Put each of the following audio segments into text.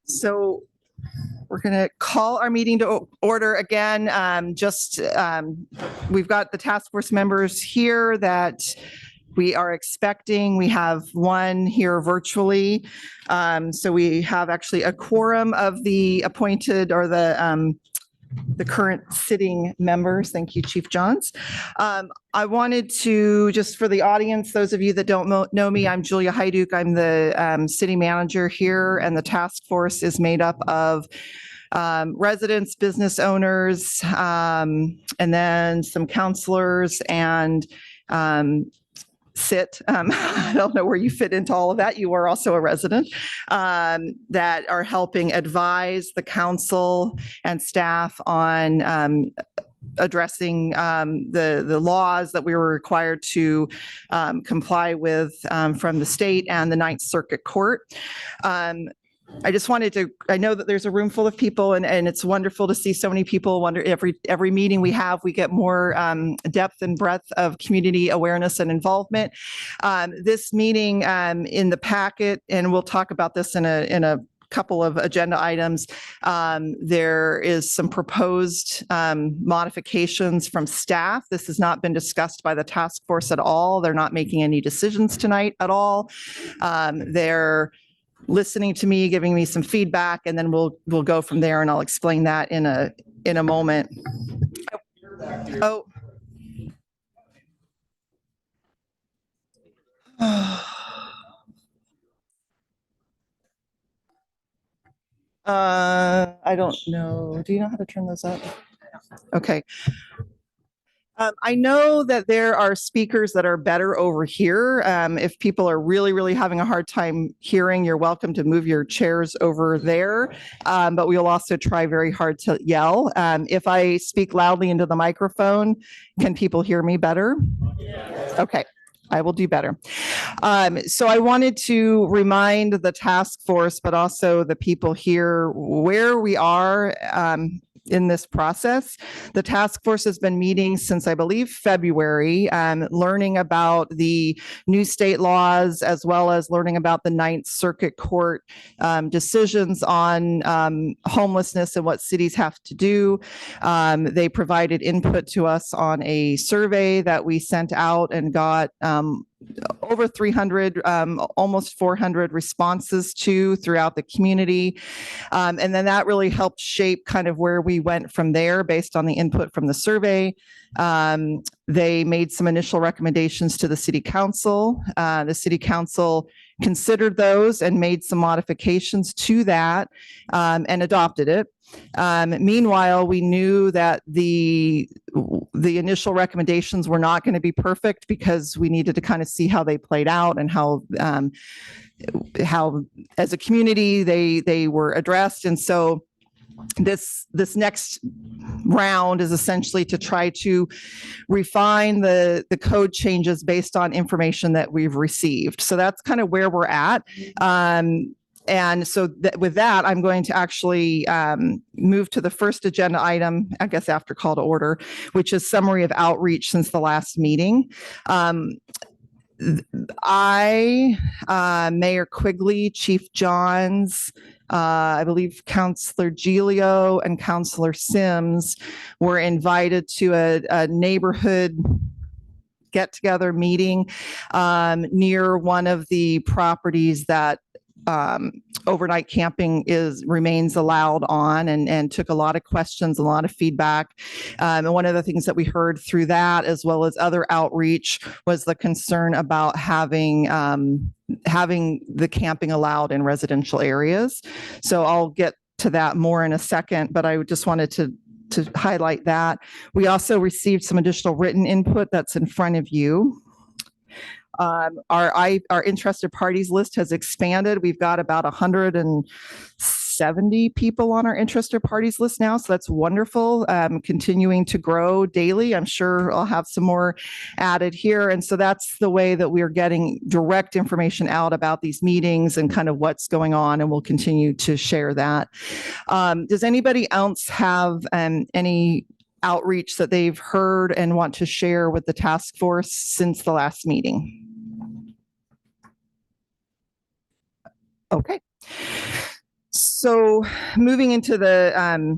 So we're going to call our meeting to order again. We've got the task force members here that we are expecting. We have one here virtually. So we have actually a quorum of the appointed or the current sitting members. Thank you, Chief Johns. I wanted to, just for the audience, those of you that don't know me, I'm Julia Hyduk. I'm the city manager here, and the task force is made up of residents, business owners, and then some counselors and I don't know where you fit into all of that. You are also a resident that are helping advise the council and staff on addressing the laws that we were required to comply with from the state and the Ninth Circuit Court. I just wanted to, I know that there's a room full of people and it's wonderful to see so many people. Every meeting we have, we get more depth and breadth of community awareness and involvement. This meeting in the packet, and we'll talk about this in a couple of agenda items. There is some proposed modifications from staff. This has not been discussed by the task force at all. They're not making any decisions tonight at all. They're listening to me, giving me some feedback, and then we'll go from there, and I'll explain that in a moment. Oh. I don't know. Do you know how to turn those up? Okay. I know that there are speakers that are better over here. If people are really, really having a hard time hearing, you're welcome to move your chairs over there. But we'll also try very hard to yell. If I speak loudly into the microphone, can people hear me better? Okay. I will do better. So I wanted to remind the task force, but also the people here where we are in this process. The task force has been meeting since, I believe, February, learning about the new state laws, as well as learning about the Ninth Circuit Court decisions on homelessness and what cities have to do. They provided input to us on a survey that we sent out and got over 300, almost 400 responses to throughout the community. And then that really helped shape kind of where we went from there based on the input from the survey. They made some initial recommendations to the city council. The city council considered those and made some modifications to that and adopted it. Meanwhile, we knew that the initial recommendations were not going to be perfect because we needed to kind of see how they played out and how as a community they were addressed. And so this next round is essentially to try to refine the code changes based on information that we've received. So that's kind of where we're at. And so with that, I'm going to actually move to the first agenda item, I guess after call to order, which is summary of outreach since the last meeting. Mayor Quigley, Chief Johns, I believe Councilor Giglio and Councilor Sims were invited to a neighborhood get-together meeting near one of the properties that overnight camping remains allowed on, and took a lot of questions, a lot of feedback. And one of the things that we heard through that, as well as other outreach, was the concern about having the camping allowed in residential areas. So I'll get to that more in a second, but I just wanted to highlight that. We also received some additional written input that's in front of you. Our interested parties list has expanded. We've got about 170 people on our interested parties list now, so that's wonderful. Continuing to grow daily. I'm sure I'll have some more added here. And so that's the way that we're getting direct information out about these meetings and kind of what's going on, and we'll continue to share that. Does anybody else have any outreach that they've heard and want to share with the task force since the last meeting? Okay. So So moving into the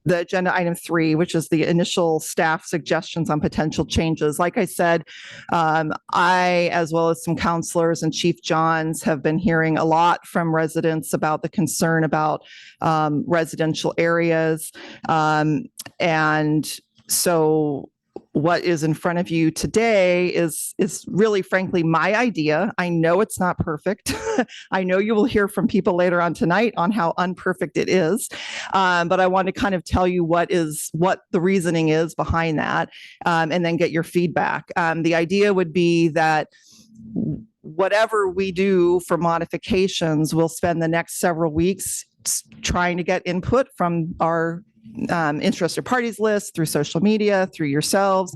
agenda item 3, which is the initial staff suggestions on potential changes. Like I said, I, as well as some counselors and Chief Johns, have been hearing a lot from residents about the concern about residential areas. And so what is in front of you today is really, frankly, my idea. I know it's not perfect. I know you will hear from people later on tonight on how unperfect it is. But I want to kind of tell you what the reasoning is behind that, and then get your feedback. The idea would be that whatever we do for modifications, we'll spend the next several weeks trying to get input from our interested parties list, through social media, through yourselves,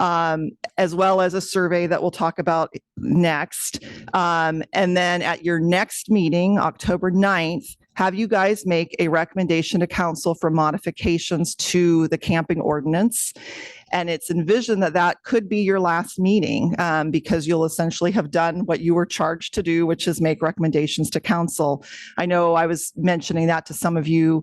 as well as a survey that we'll talk about next. And then at your next meeting, October 9th, have you guys make a recommendation to council for modifications to the camping ordinance. And it's envisioned that that could be your last meeting, because you'll essentially have done what you were charged to do, which is make recommendations to council. I know I was mentioning that to some of you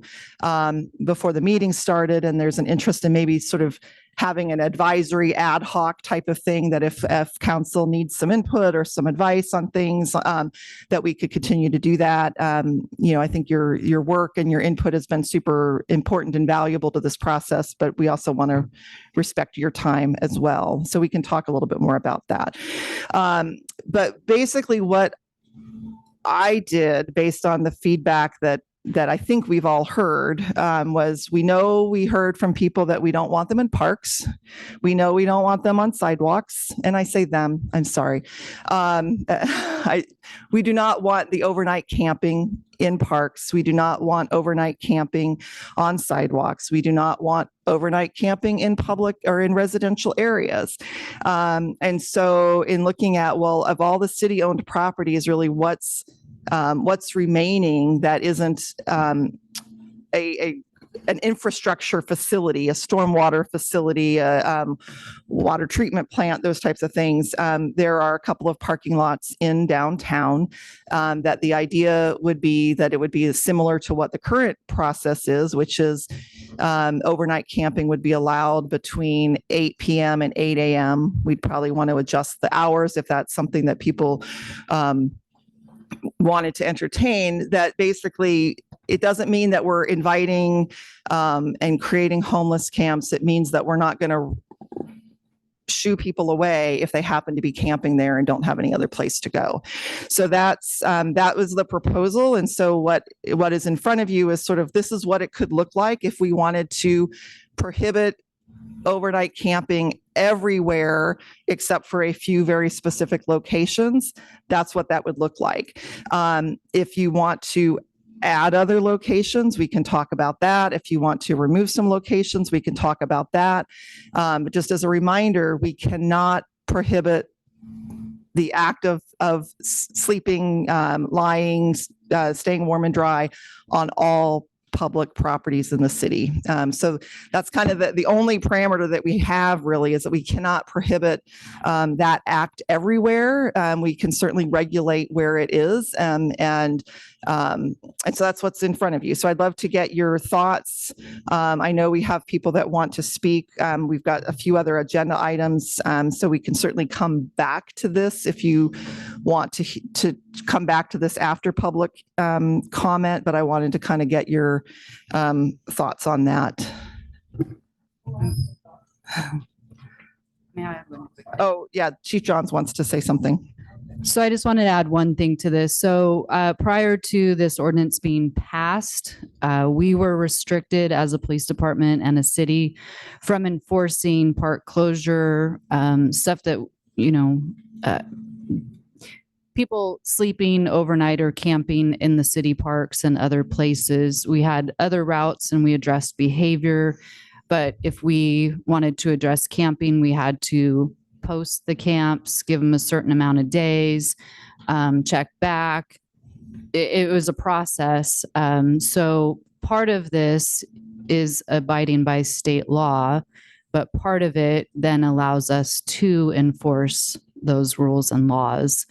before the meeting started, and there's an interest in maybe sort of having an advisory ad hoc type of thing, that if council needs some input or some advice on things, that we could continue to do that. I think your work and your input has been super important and valuable to this process, but we also want to respect your time as well. So we can talk a little bit more about that. But basically what I did, based on the feedback that I think we've all heard, was we heard from people that we don't want them in parks. We know we don't want them on sidewalks. And I say them, I'm sorry. We do not want the overnight camping in parks. We do not want overnight camping on sidewalks. We do not want overnight camping in public or in residential areas. And so in looking at, well, of all the city-owned properties, really what's remaining that isn't an infrastructure facility, a stormwater facility, a water treatment plant, those types of things. There are a couple of parking lots in downtown that the idea would be that it would be similar to what the current process is, which is overnight camping would be allowed between 8 p.m. and 8 a.m. We'd probably want to adjust the hours if that's something that people wanted to entertain. That basically, it doesn't mean that we're inviting and creating homeless camps. It means that we're not going to shoo people away if they happen to be camping there and don't have any other place to go. So that was the proposal. And so what is in front of you is sort of, this is what it could look like if we wanted to prohibit overnight camping everywhere except for a few very specific locations. That's what that would look like. If you want to add other locations, we can talk about that. If you want to remove some locations, we can talk about that. But just as a reminder, we cannot prohibit the act of sleeping, lying, staying warm and dry on all public properties in the city. So that's kind of the only parameter that we have, really, is that we cannot prohibit that act everywhere. We can certainly regulate where it is. And so that's what's in front of you. So I'd love to get your thoughts. I know we have people that want to speak. We've got a few other agenda items, so we can certainly come back to this if you want to come back to this after public comment, but I wanted to kind of get your thoughts on that. May I have one quick- Oh, yeah, Chief Johns wants to say something. So I just wanted to add one thing to this. So prior to this ordinance being passed, we were restricted as a police department and a city from enforcing park closure, stuff that, people sleeping overnight or camping in the city parks and other places. We had other routes and we addressed behavior. But if we wanted to address camping, we had to post the camps, give them a certain amount of days, check back. It was a process. So part of this is abiding by state law, but part of it then allows us to enforce those rules and laws.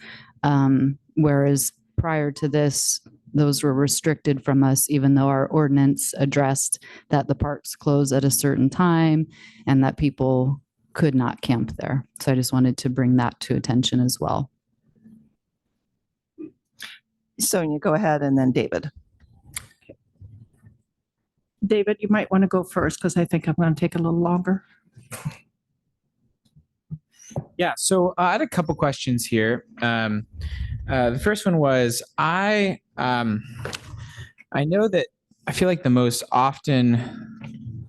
Whereas prior to this, those were restricted from us, even though our ordinance addressed that the parks close at a certain time and that people could not camp there. So I just wanted to bring that to attention as well. Sonia, go ahead, and then David. David, you might want to go first because I think I'm going to take a little longer. Yeah, so I had a couple questions here. The first one was I know that I feel like the most often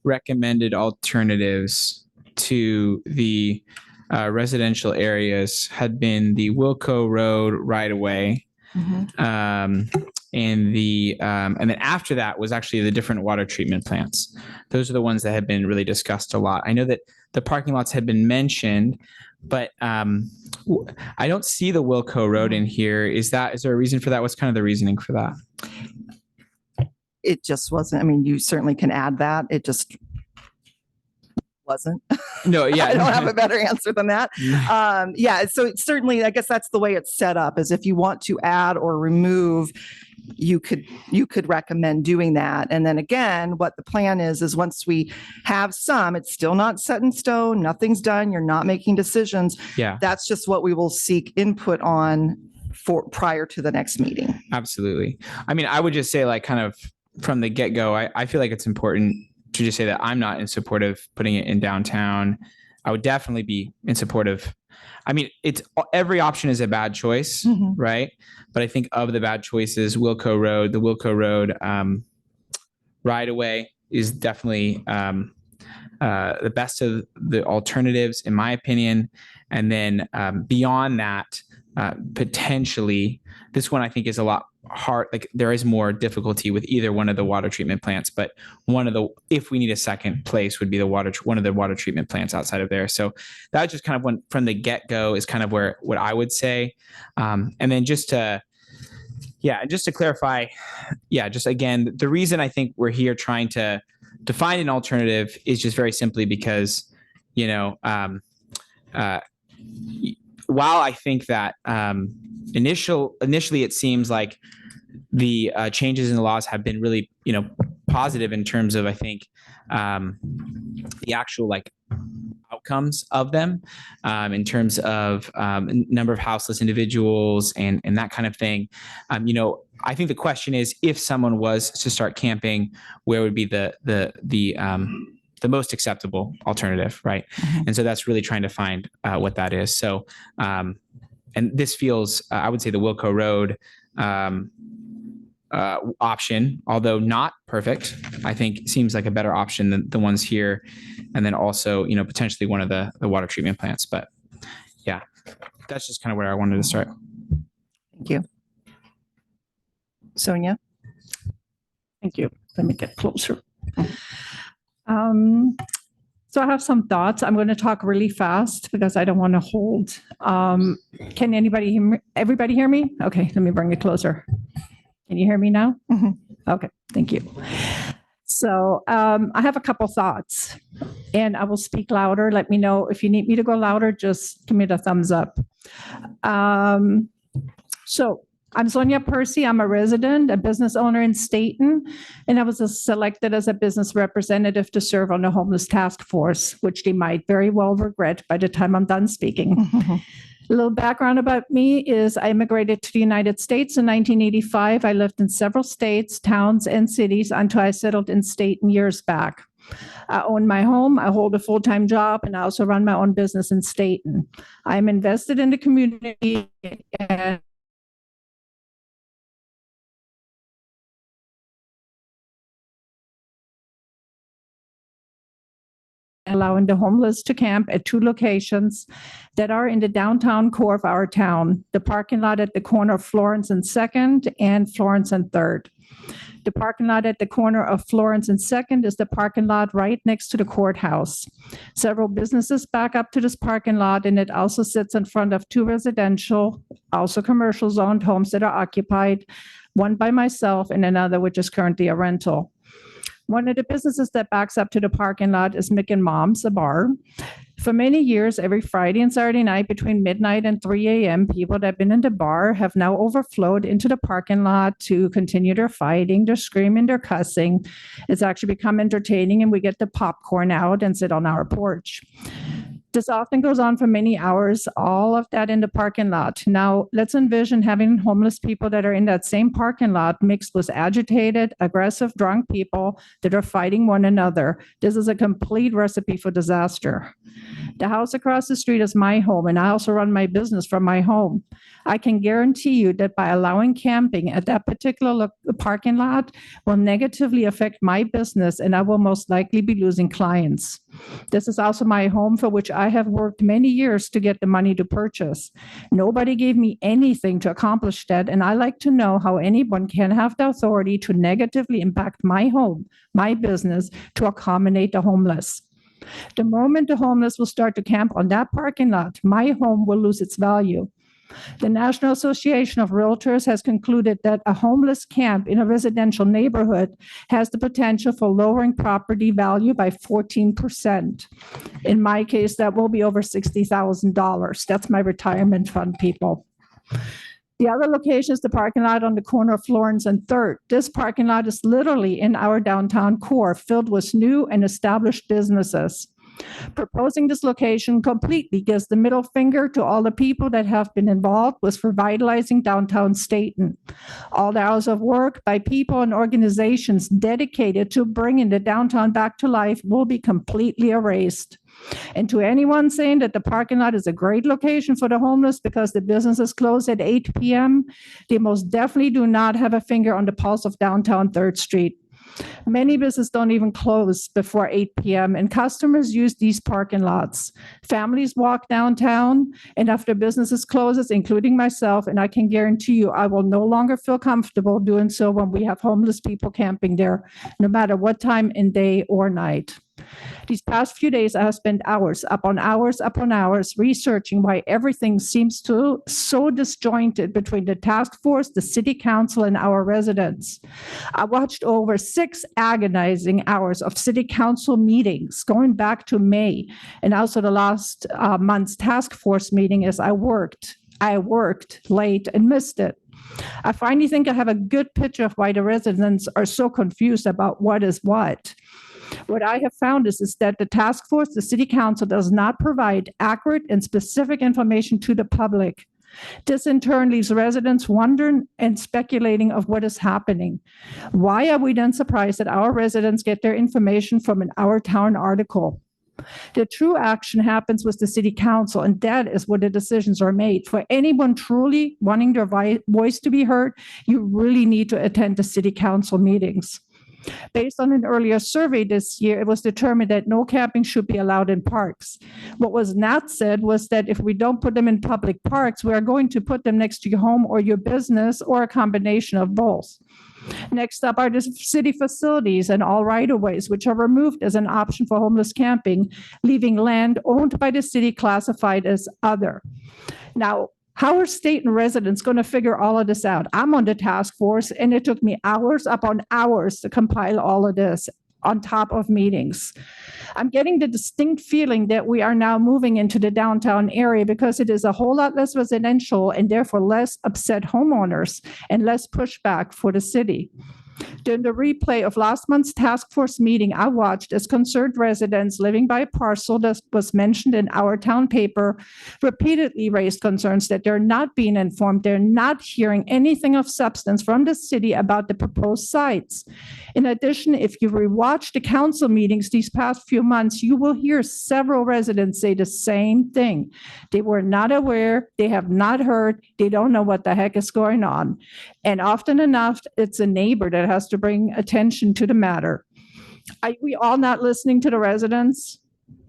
recommended alternatives to the residential areas had been the Wilco Road right away. And then after that was actually the different water treatment plants. Those are the ones that have been really discussed a lot. I know that the parking lots had been mentioned, but I don't see the Wilco Road in here. Is there a reason for that? What's kind of the reasoning for that? It just wasn't, I mean, you certainly can add that. It just wasn't. No, yeah. I don't have a better answer than that. Yeah, so it's certainly, I guess that's the way it's set up, is if you want to add or remove, you could recommend doing that. And then again, what the plan is once we have some, it's still not set in stone, nothing's done, you're not making decisions. Yeah, That's just what we will seek input on for prior to the next meeting. absolutely. I mean, I would just say, like, kind of from the get-go, I feel like it's important to just say that I'm not in support of putting it in downtown. I would definitely be in support of, I mean, it's every option is a bad choice, right? But I think of the bad choices, the Wilco Road right away is definitely the best of the alternatives, in my opinion. And then beyond that, potentially, this one I think is a lot hard. Like, there is more difficulty with either one of the water treatment plants, but if we need a second place, would be one of the water treatment plants outside of there. So that just kind of went from the get-go is kind of what I would say. And then just to clarify, just again, the reason I think we're here trying to find an alternative is just very simply because, while I think that initially it seems like the changes in the laws have been really, positive in terms of, I think, the actual like outcomes of them, in terms of number of houseless individuals and that kind of thing. I think the question is, if someone was to start camping, where would be the most acceptable alternative, right? And so that's really trying to find what that is. So, and this feels, I would say, the Wilco Road option, although not perfect, I think seems like a better option than the ones here. And then also, potentially one of the water treatment plants. But yeah, that's just kind of where I wanted to start. Thank you. Sonia? Thank you. Let me get closer. So I have some thoughts. I'm going to talk really fast because I don't want to hold. Can everybody hear me? Okay, let me bring it closer. Can you hear me now? Okay, thank you. So I have a couple thoughts, and I will speak louder. Let me know if you need me to go louder. Just give me the thumbs up. So I'm Sonia Percy. I'm a resident, a business owner in Stayton, and I was selected as a business representative to serve on the homeless task force, which they might very well regret by the time I'm done speaking. A little background about me is I immigrated to the United States in 1985. I lived in several states, towns, and cities until I settled in Stayton years back. I own my home, I hold a full-time job, and I also run my own business in Stayton. I'm invested in the community and allowing the homeless to camp at 2 locations that are in the downtown core of our town, the parking lot at the corner of Florence and 2nd and Florence and 3rd. The parking lot at the corner of Florence and 2nd is the parking lot right next to the courthouse. Several businesses back up to this parking lot, and it also sits in front of 2 residential, also commercial zoned homes that are occupied, one by myself and another which is currently a rental. One of the businesses that backs up to the parking lot is Mick and Mom's, a bar. For many years, every Friday and Saturday night between midnight and 3 a.m., people that have been in the bar have now overflowed into the parking lot to continue their fighting, their screaming, their cussing. It's actually become entertaining, and we get the popcorn out and sit on our porch. This often goes on for many hours, all of that in the parking lot. Now, let's envision having homeless people that are in that same parking lot mixed with agitated, aggressive, drunk people that are fighting one another. This is a complete recipe for disaster. The house across the street is my home, and I also run my business from my home. I can guarantee you that by allowing camping at that particular parking lot will negatively affect my business, and I will most likely be losing clients. This is also my home for which I have worked many years to get the money to purchase. Nobody gave me anything to accomplish that, and I like to know how anyone can have the authority to negatively impact my home, my business, to accommodate the homeless. The moment the homeless will start to camp on that parking lot, my home will lose its value. The National Association of Realtors has concluded that a homeless camp in a residential neighborhood has the potential for lowering property value by 14%. In my case, that will be over $60,000. That's my retirement fund, people. The other location is the parking lot on the corner of Florence and 3rd. This parking lot is literally in our downtown core, filled with new and established businesses. Proposing this location completely gives the middle finger to all the people that have been involved with revitalizing downtown Staten. All the hours of work by people and organizations dedicated to bringing the downtown back to life will be completely erased. And to anyone saying that the parking lot is a great location for the homeless because the businesses close at 8 p.m., they most definitely do not have a finger on the pulse of downtown 3rd Street. Many businesses don't even close before 8 p.m., and customers use these parking lots. Families walk downtown, and after businesses closes, including myself, and I can guarantee you I will no longer feel comfortable doing so when we have homeless people camping there, no matter what time in day or night. These past few days, I have spent hours upon hours researching why everything seems to so disjointed between the task force, the city council, and our residents. I watched over 6 agonizing hours of city council meetings going back to May, and also the last month's task force meeting as I worked late and missed it. I finally think I have a good picture of why the residents are so confused about what is what. What I have found is that the task force, the city council, does not provide accurate and specific information to the public. This in turn leaves residents wondering and speculating of what is happening. Why are we then surprised that our residents get their information from an Our Town article? The true action happens with the city council, and that is where the decisions are made. For anyone truly wanting their voice to be heard, you really need to attend the city council meetings. Based on an earlier survey this year, it was determined that no camping should be allowed in parks. What was not said was that if we don't put them in public parks, we are going to put them next to your home or your business, or a combination of both. Next up are the city facilities and all right-of-ways, which are removed as an option for homeless camping, leaving land owned by the city classified as other. Now, how are Staten residents going to figure all of this out? I'm on the task force, and it took me hours upon hours to compile all of this on top of meetings. I'm getting the distinct feeling that we are now moving into the downtown area because it is a whole lot less residential and therefore less upset homeowners and less pushback for the city. During the replay of last month's task force meeting, I watched as concerned residents living by a parcel that was mentioned in our town paper repeatedly raised concerns that they're not being informed, they're not hearing anything of substance from the city about the proposed sites. In addition, if you rewatch the council meetings these past few months, you will hear several residents say the same thing. They were not aware, they have not heard, they don't know what the heck is going on. And often enough, it's a neighbor that has to bring attention to the matter. Are we all not listening to the residents?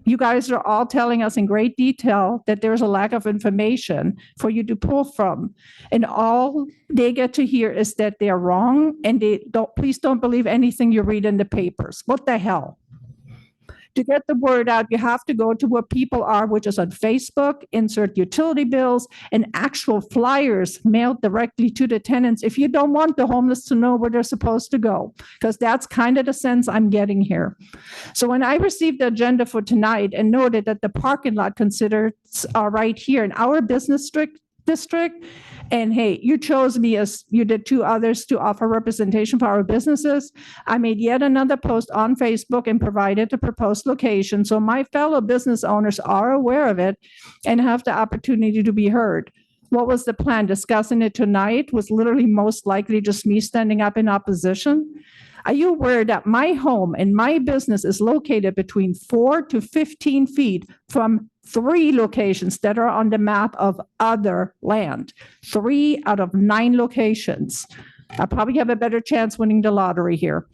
You guys are all telling us in great detail that there's a lack of information for you to pull from. And all they get to hear is that they're wrong, and please don't believe anything you read in the papers. What the hell? To get the word out, you have to go to where people are, which is on Facebook, insert utility bills and actual flyers mailed directly to the tenants if you don't want the homeless to know where they're supposed to go, because that's kind of the sense I'm getting here. So when I received the agenda for tonight and noted that the parking lot considers are right here in our business district, and hey, you chose me as you did two others to offer representation for our businesses. I made yet another post on Facebook and provided the proposed location. So my fellow business owners are aware of it and have the opportunity to be heard. What was the plan? Discussing it tonight was literally most likely just me standing up in opposition. Are you aware that my home and my business is located between 4 to 15 feet from 3 locations that are on the map of other land? 3 out of 9 locations. I probably have a better chance winning the lottery here.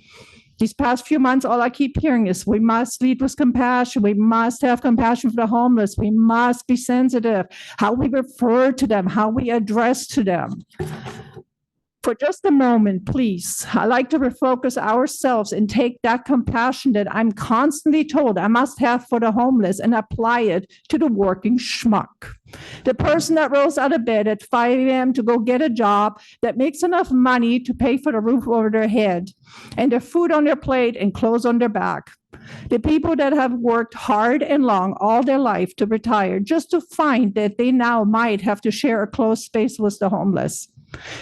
These past few months, all I keep hearing is we must lead with compassion. We must have compassion for the homeless. We must be sensitive. How we refer to them, how we address to them. For just a moment, please, I'd like to refocus ourselves and take that compassion that I'm constantly told I must have for the homeless and apply it to the working schmuck. The person that rolls out of bed at 5 a.m. to go get a job that makes enough money to pay for the roof over their head and the food on their plate and clothes on their back. The people that have worked hard and long all their life to retire just to find that they now might have to share a closed space with the homeless.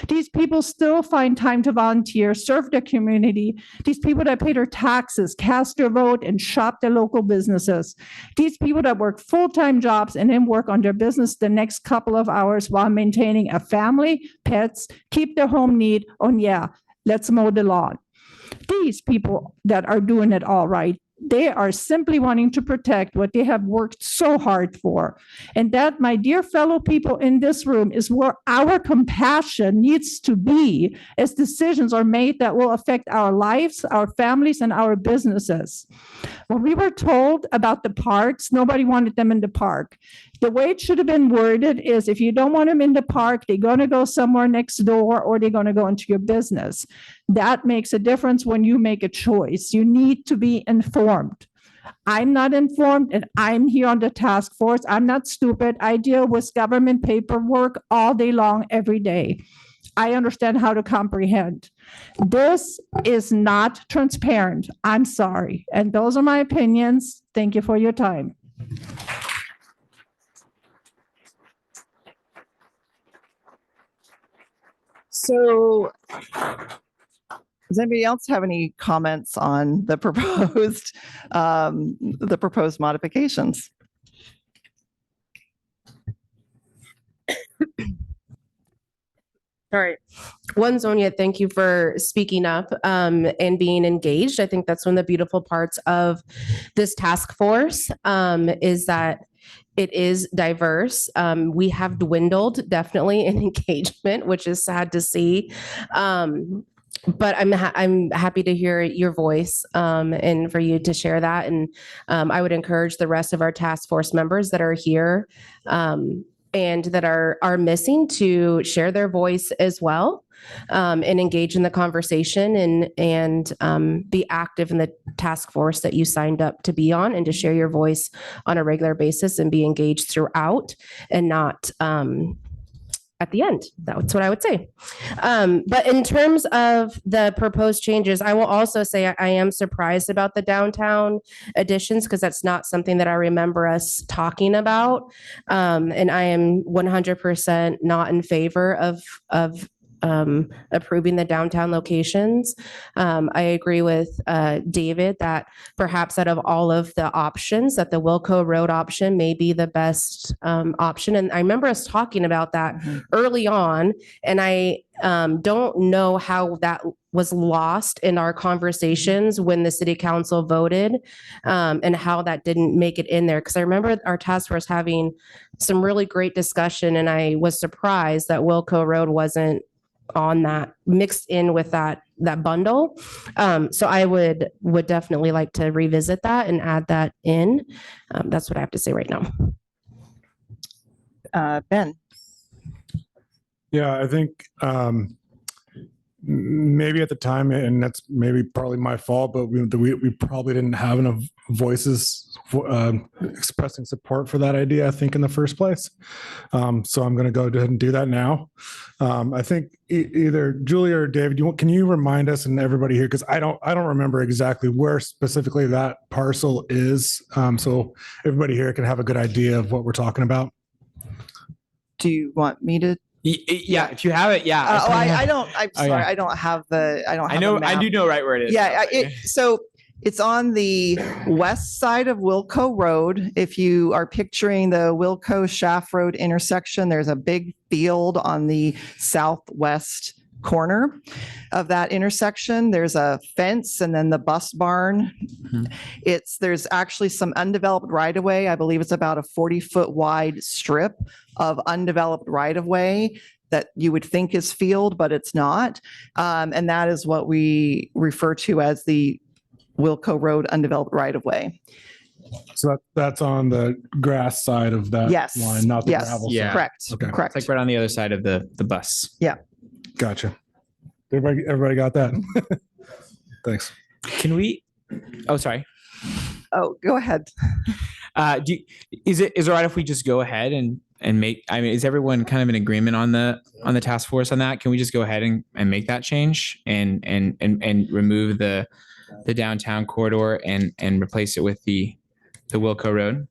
These people still find time to volunteer, serve their community. These people that pay their taxes, cast their vote, and shop their local businesses. These people that work full-time jobs and then work on their business the next couple of hours while maintaining a family, pets, keep their home neat, and yeah, let's mow the lawn. These people that are doing it all right, they are simply wanting to protect what they have worked so hard for. And that, my dear fellow people in this room, is where our compassion needs to be as decisions are made that will affect our lives, our families, and our businesses. When we were told about the parks, nobody wanted them in the park. The way it should have been worded is if you don't want them in the park, they're going to go somewhere next door or they're going to go into your business. That makes a difference when you make a choice. You need to be informed. I'm not informed and I'm here on the task force. I'm not stupid. I deal with government paperwork all day long, every day. I understand how to comprehend. This is not transparent. I'm sorry. And those are my opinions. Thank you for your time. So does anybody else have any comments on the proposed modifications? All right. One, Sonia, thank you for speaking up and being engaged. I think that's one of the beautiful parts of this task force is that it is diverse. We have dwindled definitely in engagement, which is sad to see. But I'm happy to hear your voice and for you to share that. And I would encourage the rest of our task force members that are here and that are missing to share their voice as well and engage in the conversation and be active in the task force that you signed up to be on and to share your voice on a regular basis and be engaged throughout and not at the end. That's what I would say. But in terms of the proposed changes, I will also say I am surprised about the downtown additions because that's not something that I remember us talking about. And I am 100% not in favor of approving the downtown locations. I agree with David that perhaps out of all of the options that the Wilco Road option may be the best option. And I remember us talking about that early on, and I don't know how that was lost in our conversations when the city council voted and how that didn't make it in there. Because I remember our task force having some really great discussion, and I was surprised that Wilco Road wasn't on that, mixed in with that bundle. So I would definitely like to revisit that and add that in. That's what I have to say right now. Ben. Yeah, I think maybe at the time, and that's maybe partly my fault, but we probably didn't have enough voices expressing support for that idea, I think, in the first place. So I'm going to go ahead and do that now. I think either Julia or David, can you remind us and everybody here, because I don't remember exactly where specifically that parcel is, so everybody here can have a good idea of what we're talking about. Do you want me to? Yeah, if you have it, yeah. I don't. I'm Oh, sorry. yeah. I don't have the. I don't. I Have know. a map. I do know right where it is. Yeah. though. So it's on the west side of Wilco Road. If you are picturing the Wilco Shaft Road intersection, there's a big field on the southwest corner of that intersection. There's a fence and then the bus barn. Mhm. There's actually some undeveloped right of way. I believe it's about a 40-foot wide strip of undeveloped right of way that you would think is field, but it's not. And that is what we refer to as the Wilco Road undeveloped right of way. So that's on the grass side of that Yes. line, not the Yes. gravel Yeah. side. Correct. Okay. Correct. It's like right on the other side of the bus. Gotcha. Everybody got that? Thanks. Can we? Oh, sorry. Oh, go ahead. Is it all right if we just go ahead and make? I mean, is everyone kind of in agreement on the task force on that? Can we just go ahead and make that change and remove the downtown corridor and replace it with the Wilco Road?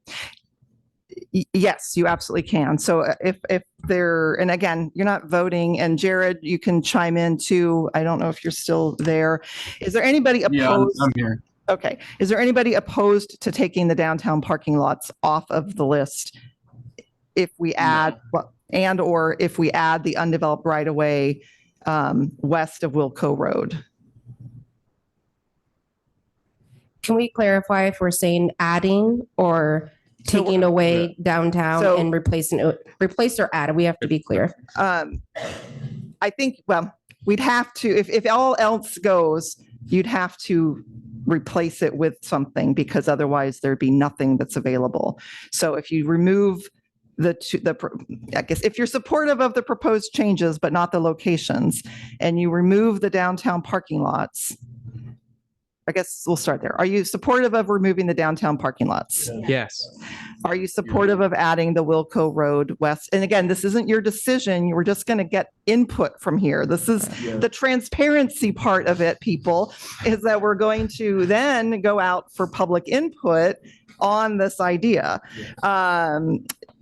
Yes, you absolutely can. So if there, and again, you're not voting, and Jared, you can chime in too. I don't know if you're still there. Is there anybody opposed? I'm here. Okay. Is there anybody opposed to taking the downtown parking lots off of the list? If we add, or if we add the undeveloped right of way west of Wilco Road? Can we clarify if we're saying adding or taking away downtown So- and replace or add? We have to be clear. I think, well, we'd have to, if all else goes, you'd have to replace it with something because otherwise there'd be nothing that's available. So if you remove I guess if you're supportive of the proposed changes, but not the locations, and you remove the downtown parking lots, I guess we'll start there. Are you supportive of removing the downtown parking lots? Yes. Are you supportive of adding the Wilco Road west? And again, this isn't your decision. We're just going to get input from here. This is the transparency part of it, people, is that we're going to then go out for public input on this idea.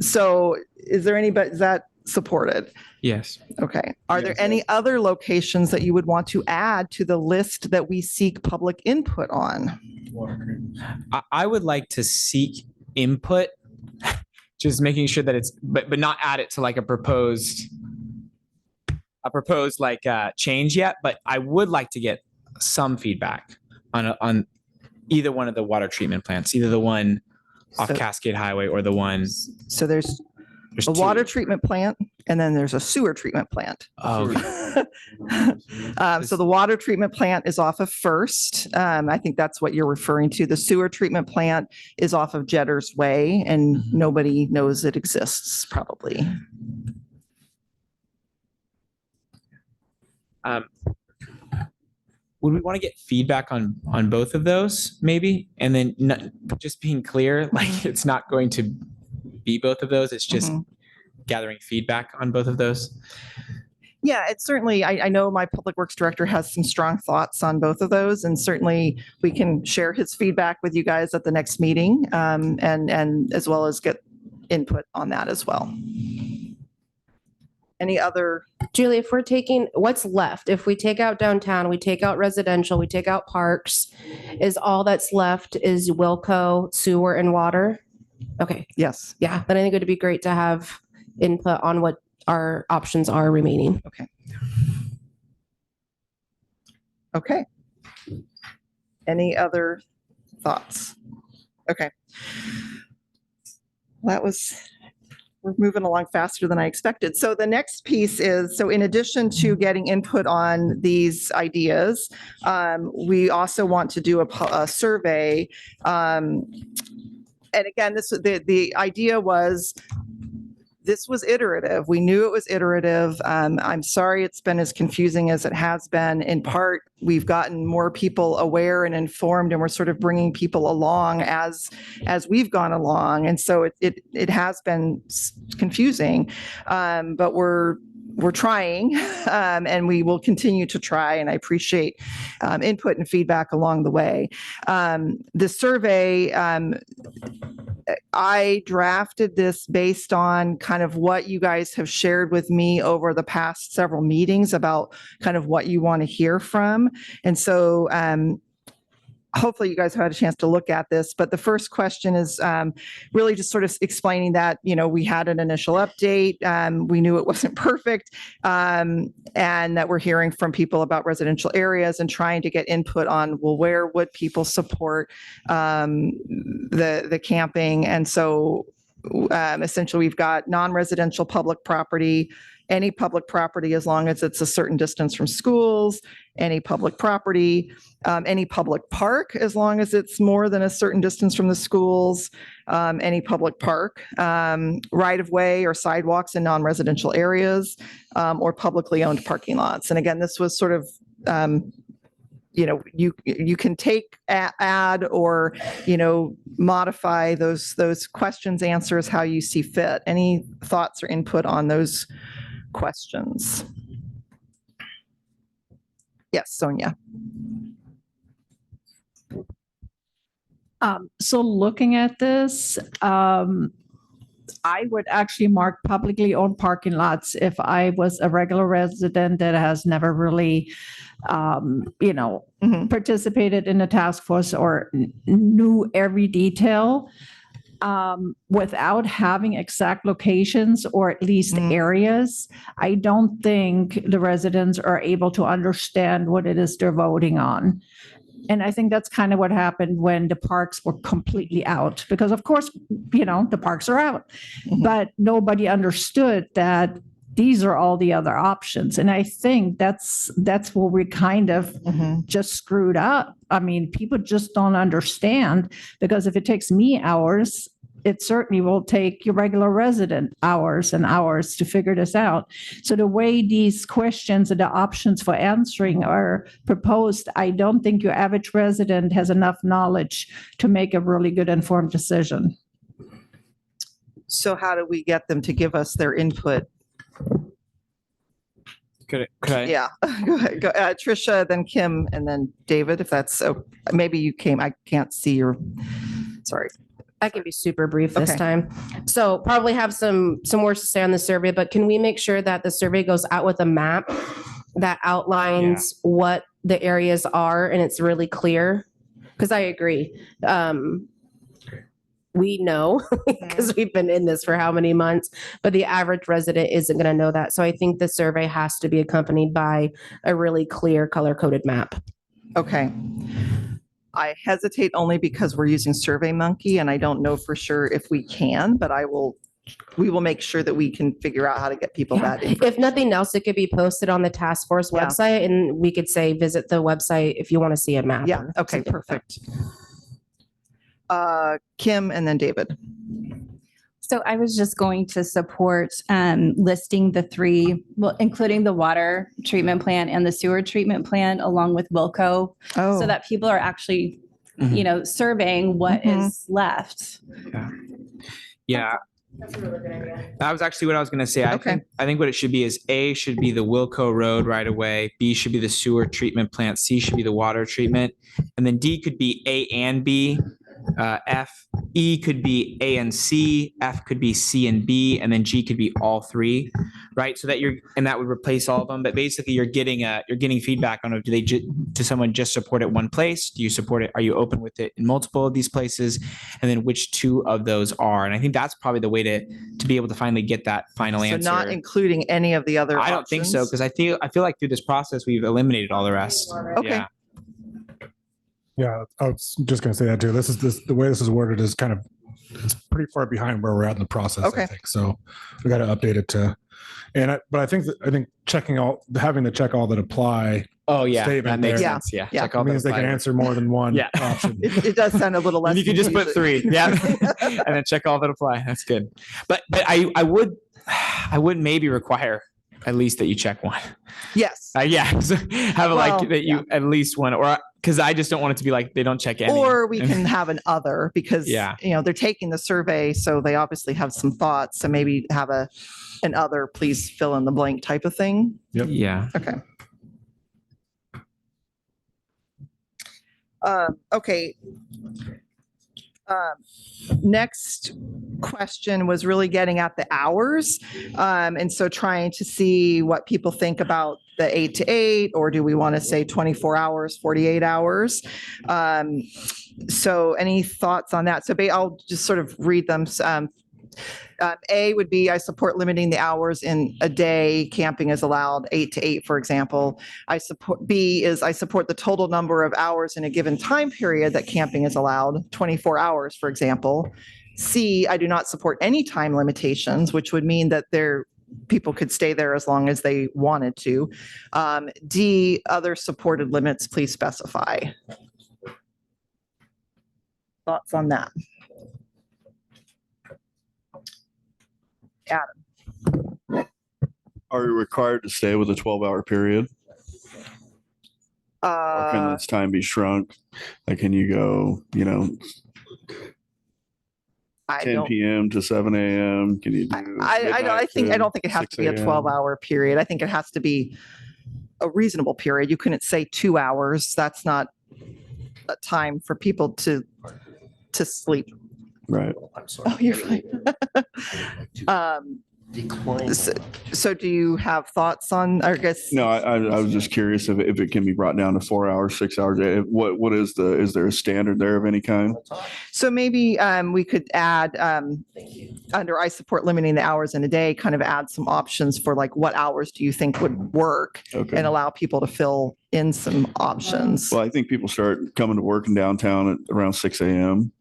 So is that supported? Yes. Okay. Are there Yes. any other locations that you would want to add to the list that we seek public input on? I would like to seek input, just making sure that it's, but not add it to like a proposed like change yet. But I would like to get some feedback on either one of the water treatment plants, either the one off So- Cascade Highway or the one. So there's There's a two. water treatment plant and then there's a sewer treatment plant. Oh, So the water treatment plant is off of First. I think that's what you're referring to. The sewer treatment plant is off of Jetters Way and Mhm. nobody knows it exists probably. would we want to get feedback on both of those maybe, and then just being clear, like it's not going to be both of those. It's just Mhm. gathering feedback on both of those. Yeah, it's certainly, I know my public works director has some strong thoughts on both of those, and certainly we can share his feedback with you guys at the next meeting, and as well as get input on that as well. Any other, Julie, if we're taking what's left, if we take out downtown, we take out residential, we take out parks, is all that's left is Wilco, sewer and water? Okay, yes, yeah, then I think it'd be great to have input on what our options are remaining. okay. Any other thoughts? Okay. We're moving along faster than I expected. So the next piece is, so in addition to getting input on these ideas, we also want to do a survey. And again, the idea was this was iterative. We knew it was iterative. I'm sorry it's been as confusing as it has been. In part, we've gotten more people aware and informed, and we're sort of bringing people along as we've gone along. And so it has been confusing, but we're trying, and we will continue to try. And I appreciate input and feedback along the way. The survey, I drafted this based on kind of what you guys have shared with me over the past several meetings about kind of what you want to hear from. And so hopefully you guys have had a chance to look at this, but the first question is really just sort of explaining that, we had an initial update. We knew it wasn't perfect, and that we're hearing from people about residential areas and trying to get input on, well, where would people support the camping? And so essentially we've got non-residential public property, any public property as long as it's a certain distance from schools, any public property, any public park as long as it's more than a certain distance from the schools, any public park, right-of-way or sidewalks in non-residential areas, or publicly owned parking lots. And again, this was sort of, you can take, add, or, modify those questions, answers how you see fit. Any thoughts or input on those questions? Yes, Sonia. So looking at this, I would actually mark publicly owned parking lots if I was a regular resident that has never really, participated in the task force or knew every detail. Without having exact locations or at least areas, I don't think the residents are able to understand what it is they're voting on. And I think that's kind of what happened when the parks were completely out, because of course, the parks are out, but nobody understood that these are all the other options. And I think that's where we kind of just screwed up. I mean, people just don't understand, because if it takes me hours, it certainly will take your regular resident hours and hours to figure this out. So the way these questions and the options for answering are proposed, I don't think your average resident has enough knowledge to make a really good informed decision. So how do we get them to give us their input? Could I? Yeah, go ahead. Trisha, then Kim, and then David, if that's so. Maybe you came, I can't see your, sorry. I can be super brief this Okay. time. So probably have some words to say on the survey, but can we make sure that the survey goes out with a map that outlines what the areas are and it's really clear? Because I agree. We know because we've been in this for how many months, but the average resident isn't going to know that. So I think the survey has to be accompanied by a really clear color-coded map. Okay. I hesitate only because we're using SurveyMonkey and I don't know for sure if we can, but we will make sure that we can figure out how to get people that information. If nothing else, it could be posted on the task force Yeah. website, and we could say, visit the website if you want to see a map. Yeah, or okay, something like that. perfect. Kim and then David. So I was just going to support listing the three, well, including the water treatment plant and the sewer treatment plant along with Wilco, Oh, so that people are actually, Mhm. surveying what is left. Yeah. That's a really good idea. That was actually what I was going to say. Okay. I think what it should be is A should be the Wilco Road right away. B should be the sewer treatment plant. C should be the water treatment. And then D could be A and B. F, E could be A and C, F could be C and B, and then G could be all three, right? So that and that would replace all of them. But basically you're getting feedback on, do someone just support it one place? Do you support it? Are you open with it in multiple of these places? And then which two of those are? And I think that's probably the way to be able to finally get that final so answer. not including any of the other I don't think so, options? because I feel like through this process we've eliminated all the rest. Okay. Yeah. Yeah, I was just going to say that too. The way this is worded is kind of, it's pretty far behind where we're at in the process, Okay. I think. So we got to update it but I think having to check all that apply Oh yeah, Statement that makes there. sense. Yeah. Yeah. Check all means the they can apply. answer more than one Yeah. option. It does sound a little less. And you could just put confusing. 3, yeah, and then check all that apply. That's good. But I would I would maybe require at least that you check one. Yes. Yeah, so have it Well, like that you at least one, or because I just don't want it to be like they don't check any. Or we can have an other because, Yeah. they're taking the survey, so they obviously have some thoughts. So maybe have an other, please fill in the blank type of thing. Yeah. Okay. Okay. Next question was really getting at the hours. And so trying to see what people think about the 8 to 8, or do we want to say 24 hours, 48 hours? So any thoughts on that? So I'll just sort of read them. A would be, I support limiting the hours in a day camping is allowed, 8 to 8, for example. B is I support the total number of hours in a given time period that camping is allowed, 24 hours, for example. C, I do not support any time limitations, which would mean that people could stay there as long as they wanted to. D, other supported limits, please specify. Thoughts on that? Adam. Are you required to stay with a 12-hour period? Or can this time be shrunk? Like, can you go, I 10 don't, p.m. to 7 a.m.? Can you do? I don't think it has to be a 6 a.m.? 12-hour period. I think it has to be a reasonable period. You couldn't say 2 hours. That's not a time for people to sleep. Right. Oh, you're fine. So do you have thoughts on, I guess? No, I was just curious if it can be brought down to 4 hours, 6 hours. What is there a standard there of any kind? So maybe we could add under I support limiting the hours in a day, kind of add some options for like what hours do you think would work Okay. and allow people to fill in some options. Well, I think people start coming to work in downtown at around 6 a.m.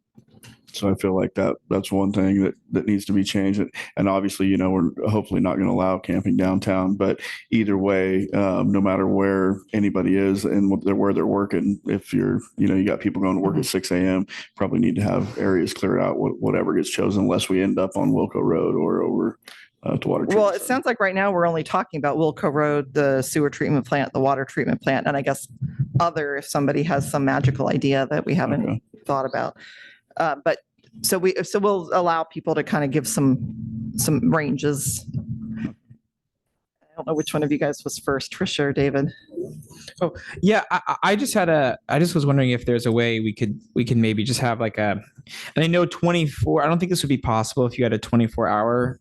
So I feel like that's one thing that needs to be changed. And obviously, we're hopefully not going to allow camping downtown, but either way, no matter where anybody is and where they're working, if you got people going to work at 6 a.m., probably need to have areas cleared out, whatever gets chosen, unless we end up on Wilco Road or over to water treatment. Well, it sounds like right now we're only talking about Wilco Road, the sewer treatment plant, the water treatment plant, and I guess if somebody has some magical idea that we haven't thought about. But so we'll allow people to kind of give some ranges. I don't know which one of you guys was first, Trisha or David. Oh, yeah. I just was wondering if there's a way we can maybe just have like and I know 24, I don't think this would be possible if you had a 24-hour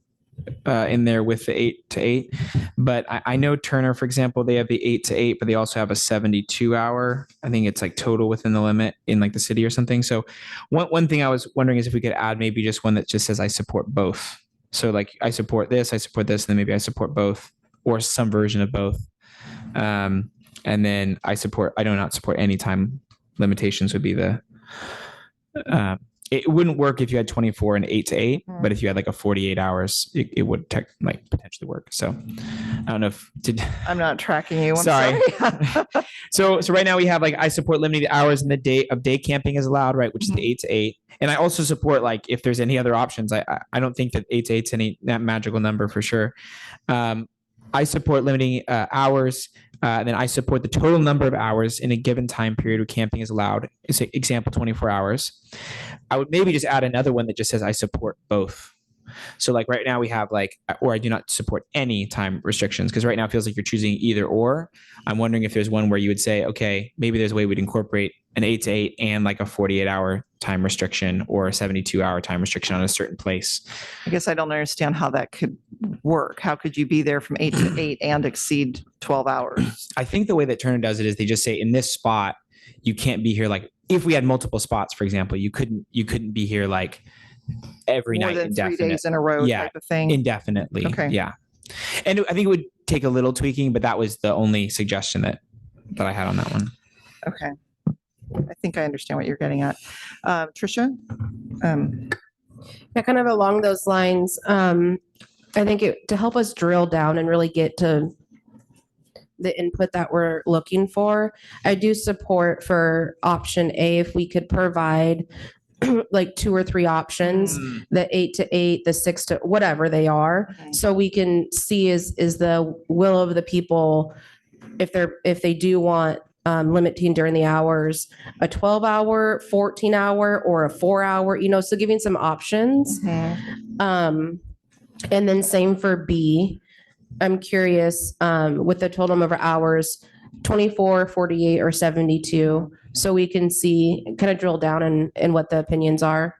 in there with the 8 to 8, but I know Turner, for example, they have the 8 to 8, but they also have a 72-hour. I think it's like total within the limit in like the city or something. So one thing I was wondering is if we could add maybe just one that just says I support both. So like I support this, and then maybe I support both, or some version of both. And then I do not support any time limitations would be the. It wouldn't work if you had 24 and 8 to 8, but if you had like a 48 hours, it would potentially work. So I don't know I'm not tracking you. I'm Sorry. sorry. So right now we have like, I support limiting the hours in the day of day camping is allowed, right? Which is the 8 to 8. And I also support like, if there's any other options, I don't think that 8 to 8 is that magical number for sure. I support limiting hours. Then I support the total number of hours in a given time period where camping is allowed. It's example 24 hours. I would maybe just add another one that just says I support both. So like right now we have or I do not support any time restrictions, because right now it feels like you're choosing either or. I'm wondering if there's one where you would say, okay, maybe there's a way we'd incorporate an 8 to 8 and like a 48-hour time restriction or a 72-hour time restriction on a certain place. I guess I don't understand how that could work. How could you be there from 8 to 8 and exceed 12 hours? I think the way that Turner does it is they just say in this spot, you can't be here. Like if we had multiple spots, for example, you couldn't be here like every More night than 3 indefinite. days in a row type of thing? Indefinitely. Okay. Yeah. And I think it would take a little tweaking, but that was the only suggestion that I had on that one. Okay. I think I understand what you're getting at. Trisha? Yeah, kind of along those lines, I think to help us drill down and really get to the input that we're looking for, I do support for option A, if we could provide like 2 or 3 options, Mm. the 8 to 8, the 6 to whatever they are. Mhm. So we can see is the will of the people, if they do want limiting during the hours, a 12-hour, 14-hour, or a 4-hour, so giving some options. And then same for B. I'm curious with the total number of hours, 24, 48, or 72. So we can see, kind of drill down in what the opinions are.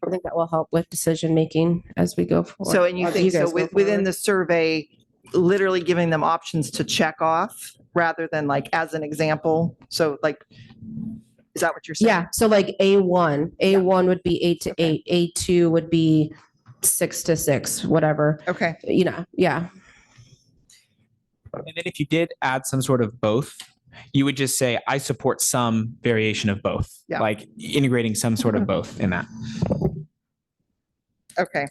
I think that will help with decision making as we go forward. So, and you as think, so guys go within forward. the survey, literally giving them options to check off rather than like as an example? So like, is that what you're saying? Yeah. So like A1 would be 8 to Okay. 8. A2 would be 6 to 6, whatever. Okay. Yeah. And then if you did add some sort of both, you would just say, I support some variation of both, Yeah. like integrating some sort of both in that. Okay.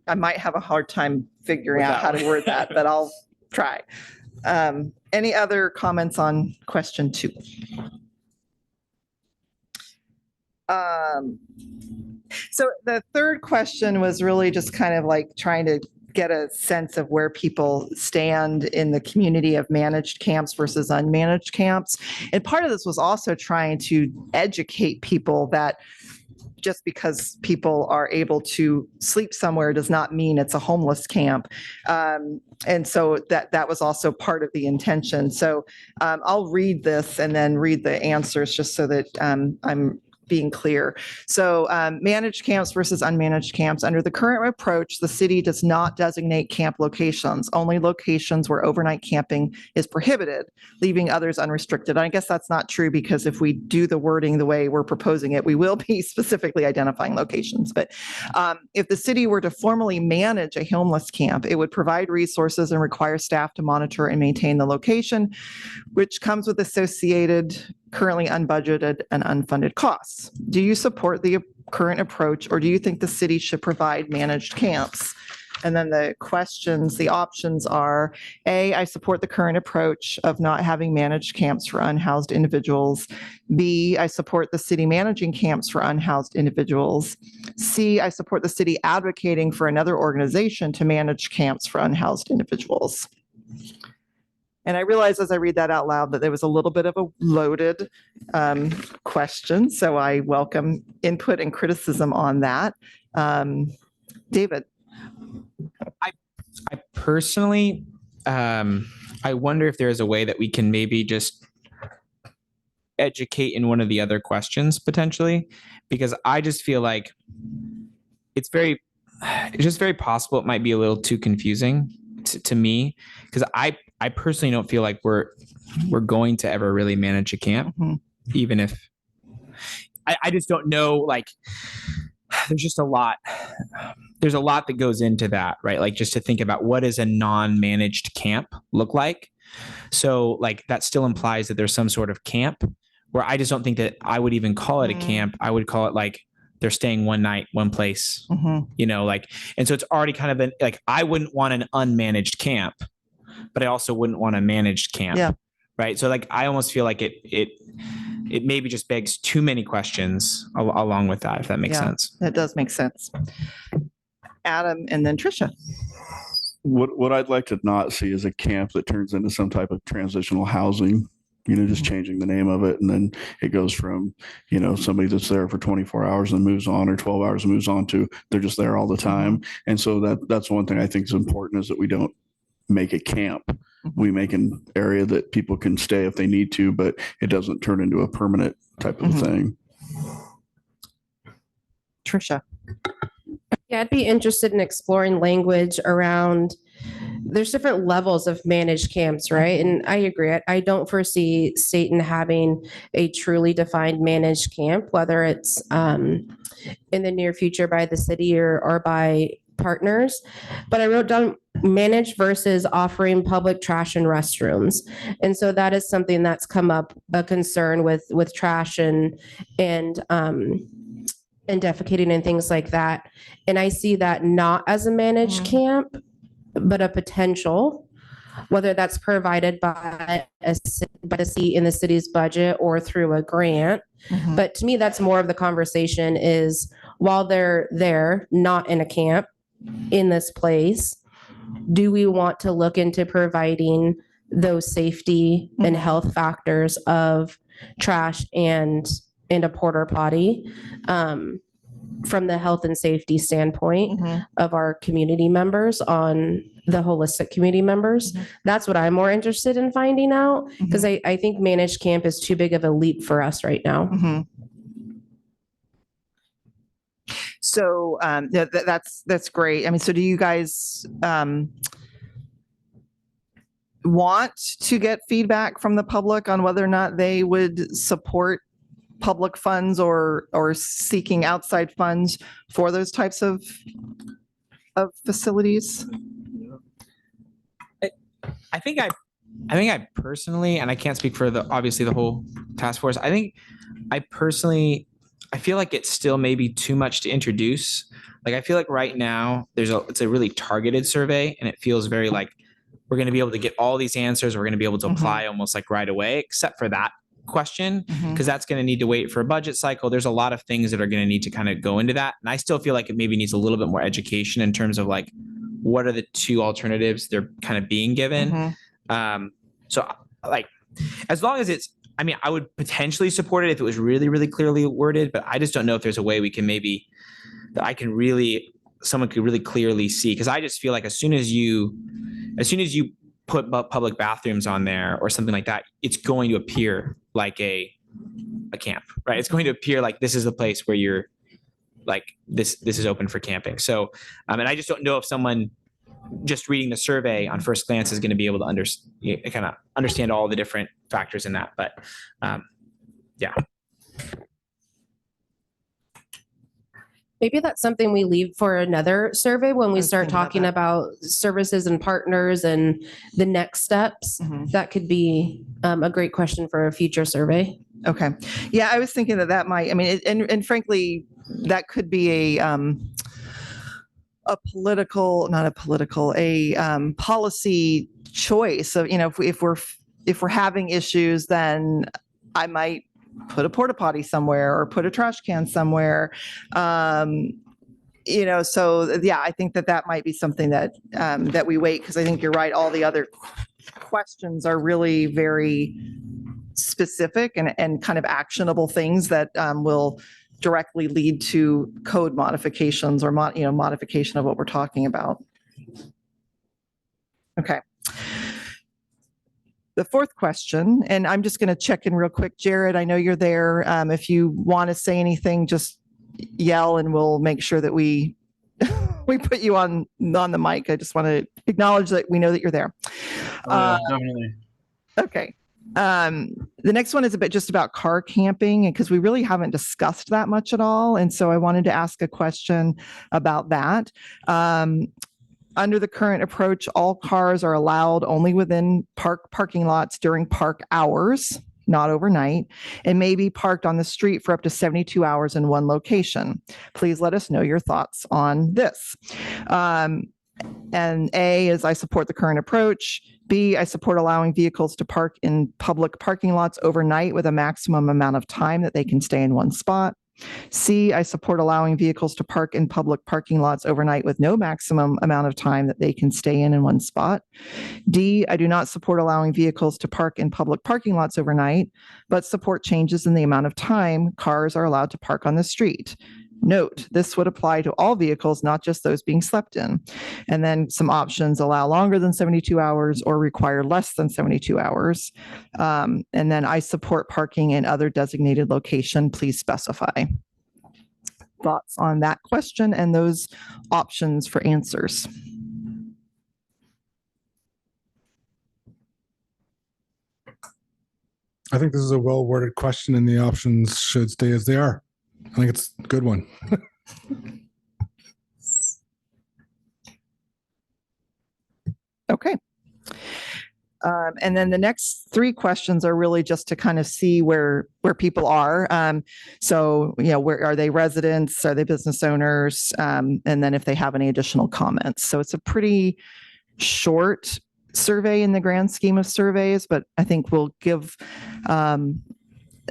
I might have a hard time figuring With out that how to one. word that, but I'll try. Any other comments on question 2? So the third question was really just kind of like trying to get a sense of where people stand in the community of managed camps versus unmanaged camps. And part of this was also trying to educate people that just because people are able to sleep somewhere does not mean it's a homeless camp. And so that was also part of the intention. So I'll read this and then read the answers just so that I'm being clear. So managed camps versus unmanaged camps. Under the current approach, the city does not designate camp locations, only locations where overnight camping is prohibited, leaving others unrestricted. And I guess that's not true because if we do the wording the way we're proposing it, we will be specifically identifying locations. But if the city were to formally manage a homeless camp, it would provide resources and require staff to monitor and maintain the location, which comes with associated currently unbudgeted and unfunded costs. Do you support the current approach, or do you think the city should provide managed camps? And then the questions, the options are A, I support the current approach of not having managed camps for unhoused individuals. B, I support the city managing camps for unhoused individuals. C, I support the city advocating for another organization to manage camps for unhoused individuals. And I realized as I read that out loud that there was a little bit of a loaded question. So I welcome input and criticism on that. David. I personally, I wonder if there's a way that we can maybe just educate in one of the other questions potentially, because I just feel like it's just very possible it might be a little too confusing to me, because I personally don't feel like we're going to ever really manage a camp, even if I just don't know, like there's just a lot. There's a lot that goes into that, right? Like just to think about what does a non-managed camp look like? So like that still implies that there's some sort of camp where I just don't think that I would even call it a camp. I would call it like they're staying one night, one place, like, and so it's already kind of like, I wouldn't want an unmanaged camp, but I also wouldn't want a managed camp. Yeah. Right. So like, I almost feel like it maybe just begs too many questions along with that, if that makes sense. That does make sense. Adam and then Tricia. What I'd like to not see is a camp that turns into some type of transitional housing, just changing the name of it. And then it goes from, somebody that's there for 24 hours and moves on, or 12 hours and moves on, to they're just there all the time. And so that's one thing I think is important, is that we don't make a camp. We make an area that people can stay if they need to, but it doesn't turn into a permanent type of thing. Tricia. Yeah, I'd be interested in exploring language around, there's different levels of managed camps, right? And I agree. I don't foresee Staten having a truly defined managed camp, whether it's in the near future by the city or by partners. But I wrote down managed versus offering public trash and restrooms. And so that is something that's come up, a concern with trash and defecating and things like that. And I see that not as a managed camp, but a potential. whether that's provided by by the seat in the city's budget or through a grant. Mhm. But to me, that's more of the conversation is while they're there, not in a camp in this place, do we want to look into providing those safety and health factors of trash and a porta potty from the health and safety standpoint Mhm. of our community members on the holistic community members? That's what I'm more interested in finding out because I think managed camp is too big of a leap for us right now. Mhm. So that's great. I mean, so do you guys want to get feedback from the public on whether or not they would support public funds or seeking outside funds for those types of facilities? I think I personally, and I can't speak for obviously the whole task force. I think I personally, I feel like it's still maybe too much to introduce. Like, I feel like right now it's a really targeted survey and it feels very like we're going to be able to get all these answers. We're going to be able to apply almost like right away, except for that question, because that's going to need to wait for a budget cycle. There's a lot of things that are going to need to kind of go into that. And I still feel like it maybe needs a little bit more education in terms of like, what are the two alternatives they're kind of being given? So like, as long as it's, I mean, I would potentially support it if it was really, really clearly worded, but I just don't know if there's a way we can maybe, that someone could really clearly see. Cause I just feel like as soon as you put public bathrooms on there or something like that, it's going to appear like a camp, right? It's going to appear like this is the place where you're like, this is open for camping. So, and I just don't know if someone just reading the survey on first glance is going to be able to kind of understand all the different factors in that. But yeah. Maybe that's something we leave for another survey when we start talking about services and partners and the next steps. That could be a great question for a future survey. Okay. Yeah, I was thinking that might, I mean, and frankly, that could be a policy choice of, if we're having issues, then I might put a porta potty somewhere or put a trash can somewhere. So yeah, I think that might be something that we wait, because I think you're right. All the other questions are really very specific and kind of actionable things that will directly lead to code modifications or modification of what we're talking about. Okay. The fourth question, and I'm just going to check in real quick. Jared, I know you're there. If you want to say anything, just yell and we'll make sure that we put you on the mic. I just want to acknowledge that we know that you're there. Definitely. Okay. The next one is just about car camping, because we really haven't discussed that much at all. And so I wanted to ask a question about that. Under the current approach, all cars are allowed only within parking lots during park hours, not overnight, and may be parked on the street for up to 72 hours in one location. Please let us know your thoughts on this. And A is I support the current approach. B, I support allowing vehicles to park in public parking lots overnight with a maximum amount of time that they can stay in one spot. C, I support allowing vehicles to park in public parking lots overnight with no maximum amount of time that they can stay in one spot. D, I do not support allowing vehicles to park in public parking lots overnight, but support changes in the amount of time cars are allowed to park on the street. Note, this would apply to all vehicles, not just those being slept in. And then some options: allow longer than 72 hours or require less than 72 hours. And then I support parking in other designated location. Please specify. Thoughts on that question and those options for answers? I think this is a well-worded question and the options should stay as they are. I think it's a good one. Okay. And then the next three questions are really just to kind of see where people are. So, where are they residents? Are they business owners? And then if they have any additional comments. So it's a pretty short survey in the grand scheme of surveys, but I think we'll give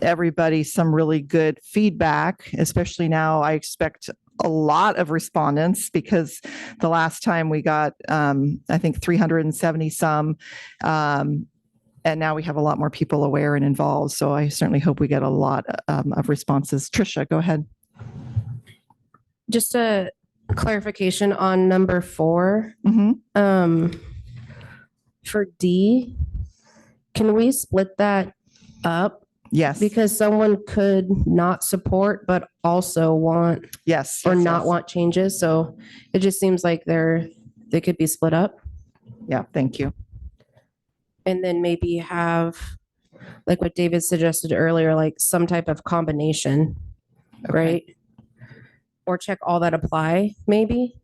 everybody some really good feedback, especially now. I expect a lot of respondents because the last time we got, I think 370 some, and now we have a lot more people aware and involved. So I certainly hope we get a lot of responses. Trisha, go ahead. Just a clarification on number 4. Mhm. For D, can we split that up? Yes. Because someone could not support, but also want Yes. or yes, not yes. want changes. So it just seems like they could be split up. Yeah. Thank you. And then maybe have, like what David suggested earlier, like some type of combination, Okay. right? Or check all that apply, maybe.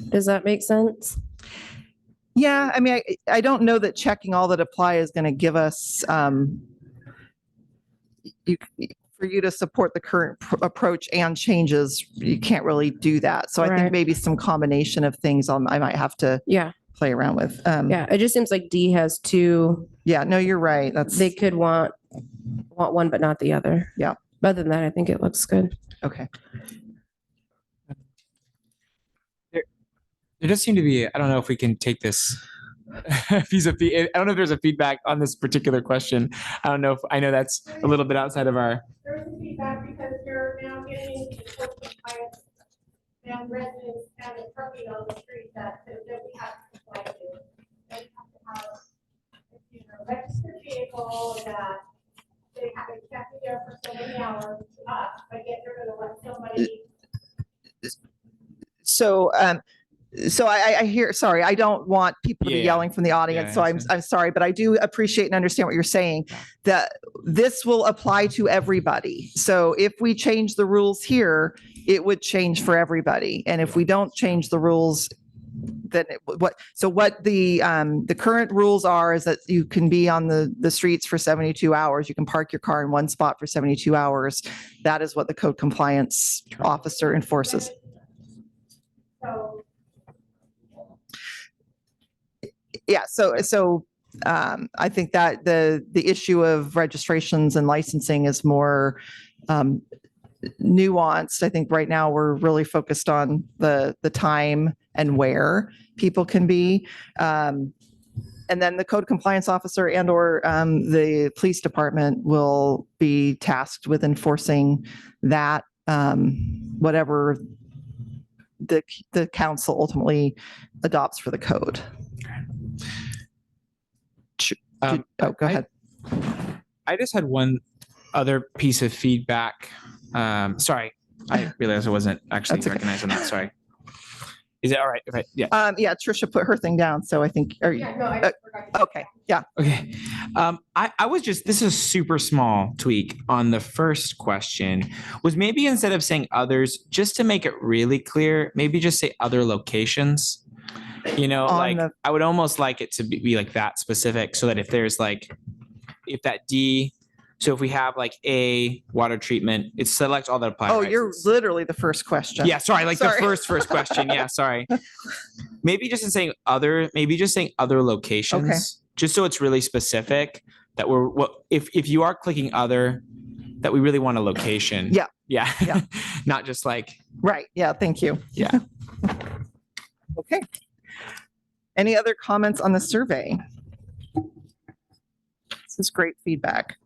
Does that make sense? Yeah, I mean, I don't know that checking all that apply is going to give us for you to support the current approach and changes. You can't really do that. So I think Right. maybe some combination of things I might have to Yeah. play around with. Yeah. It just seems like D has 2. Yeah, no, you're right. That's They could want one, but not the other. Yeah. Other than that, I think it looks good. okay. There does seem to be, I don't know if we can take this piece of, I don't know if there's a feedback on this particular question. I don't know if, I know that's a little bit outside of our, There's some feedback because you're now getting into the compliance and residents and the parking on the street that we have to comply to. They have to have, registered vehicle that they have to check it there for so many hours to us, but yet they're gonna let somebody. So I hear, sorry, I don't want people to be Yeah. yelling from the audience. Yeah, So I I'm sorry, but I do appreciate and understand what you're saying, that this will apply to everybody. So if we change the rules here, it would change for everybody. And if we don't change the rules, then what the current rules are is that you can be on the streets for 72 hours. You can park your car in one spot for 72 hours. That is what the code compliance officer enforces. So Yeah, so I think that the issue of registrations and licensing is more nuanced. I think right now we're really focused on the time and where people can be. And then the code compliance officer and or the police department will be tasked with enforcing that, whatever the council ultimately adopts for the code. Go ahead. I just had one other piece of feedback. Sorry, I realized I wasn't actually That's okay. recognizing that. Sorry. Is it all right? Okay. Yeah. Yeah, Trisha put her thing down, so I think, yeah, no, I just forgot to- okay, yeah. Okay. I was just, this is a super small tweak on the first question, was maybe instead of saying others, just to make it really clear, maybe just say other locations. You know, On like the- I would almost like it to be like that specific so that if there's like, if that D, so if we have like a water treatment, it selects all that apply. Oh, right? you're literally the first question. Yeah, sorry, like Sorry. the first question. Yeah, sorry. Maybe just in saying other, maybe just saying other locations, Okay. just so it's really specific that we're, if you are clicking other, that we really want a location. Yeah. Yeah. Yeah. Not just like, Right, yeah, thank you. yeah. Okay. Any other comments on the survey? This is great feedback.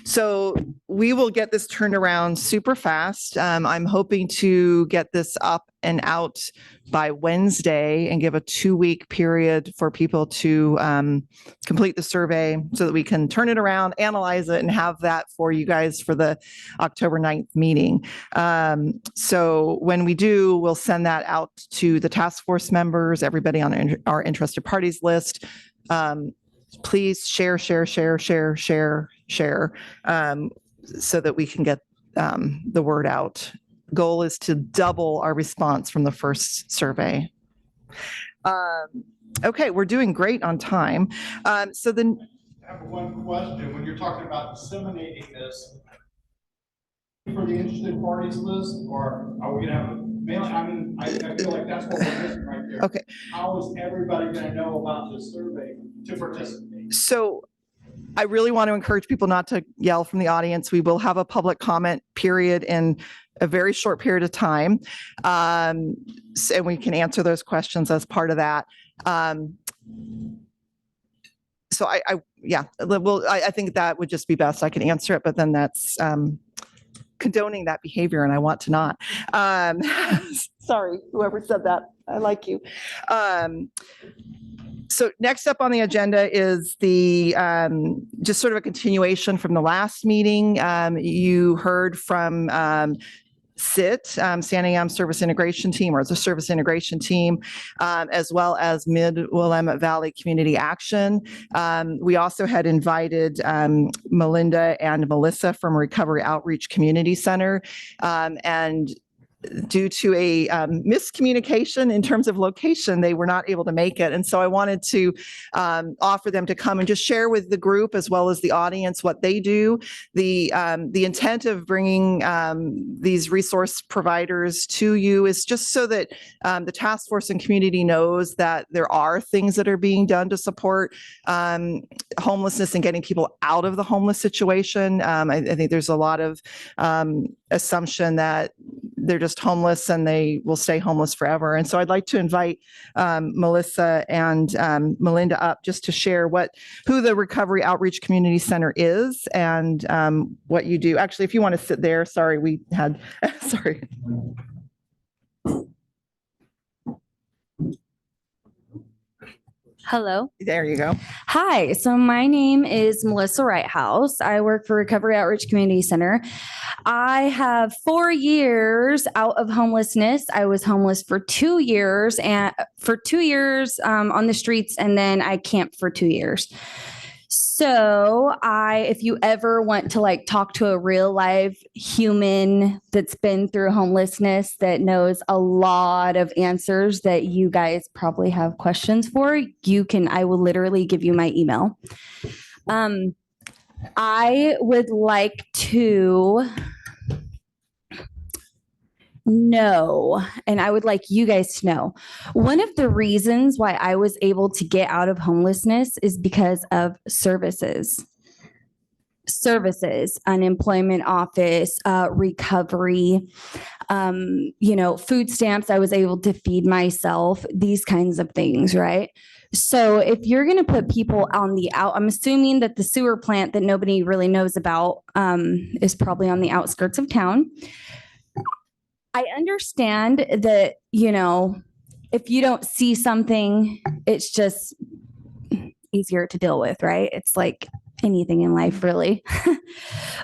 So we will get this turned around super fast. I'm hoping to get this up and out by Wednesday and give a 2-week period for people to complete the survey so that we can turn it around, analyze it, and have that for you guys for the October 9th meeting. So when we do, we'll send that out to the task force members, everybody on our interested parties list. Please share, so that we can get the word out. Goal is to double our response from the first survey. Okay, we're doing great on time. So then, I have one question. When you're talking about disseminating this for the interested parties list, or are we gonna have Man, I feel like that's what we're missing right there. Okay. How is everybody gonna know about this survey to participate? So I really want to encourage people not to yell from the audience. We will have a public comment period in a very short period of time. And we can answer those questions as part of that. So I think that would just be best. I can answer it, but then that's condoning that behavior, and I want to not. Sorry, whoever said that. I like you. So next up on the agenda is the just sort of a continuation from the last meeting. You heard from SIT, Santiam Service Integration Team, or the Service Integration Team, as well as Mid-Willamette Valley Community Action. We also had invited Melinda and Melissa from Recovery Outreach Community Center, and due to a miscommunication in terms of location, they were not able to make it. And so I wanted to offer them to come and just share with the group as well as the audience what they do. The intent of bringing these resource providers to you is just so that the task force and community knows that there are things that are being done to support homelessness and getting people out of the homeless situation. I think there's a lot of assumption that they're just homeless and they will stay homeless forever. And so I'd like to invite Melissa and Melinda up just to share who the Recovery Outreach Community Center is and what you do. Actually, if you want to sit there, sorry. Hello. There you go. Hi. So my name is Melissa Wrighthouse. I work for Recovery Outreach Community Center. I have 4 years out of homelessness. I was homeless for 2 years on the streets, and then I camped for 2 years. So if you ever want to talk to a real live human that's been through homelessness, that knows a lot of answers that you guys probably have questions for, I will literally give you my email. I would like to know, and I would like you guys to know, one of the reasons why I was able to get out of homelessness is because of services, unemployment office, recovery, food stamps. I was able to feed myself, these kinds of things, right? So if you're going to put people on I'm assuming that the sewer plant that nobody really knows about is probably on the outskirts of town. I understand that, if you don't see something, it's just easier to deal with, right? It's like anything in life, really.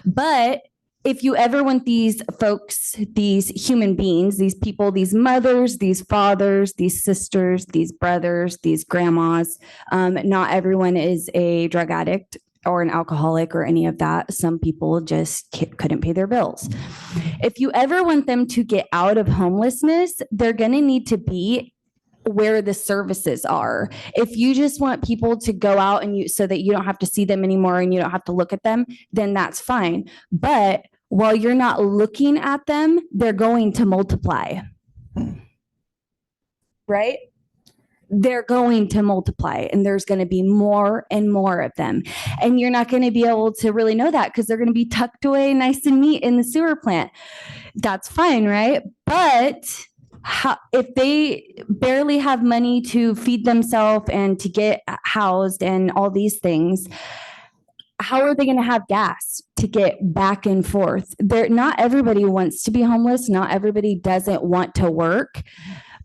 But if you ever want these folks, these human beings, these people, these mothers, these fathers, these sisters, these brothers, these grandmas, not everyone is a drug addict or an alcoholic or any of that. Some people just couldn't pay their bills. If you ever want them to get out of homelessness, they're going to need to be where the services are. If you just want people to go out so that you don't have to see them anymore and you don't have to look at them, then that's fine. But while you're not looking at them, they're going to multiply. Right? They're going to multiply, and there's going to be more and more of them. And you're not going to be able to really know that because they're going to be tucked away nice and neat in the sewer plant. That's fine, right? But if they barely have money to feed themselves and to get housed and all these things, how are they going to have gas to get back and forth? Not everybody wants to be homeless. Not everybody doesn't want to work.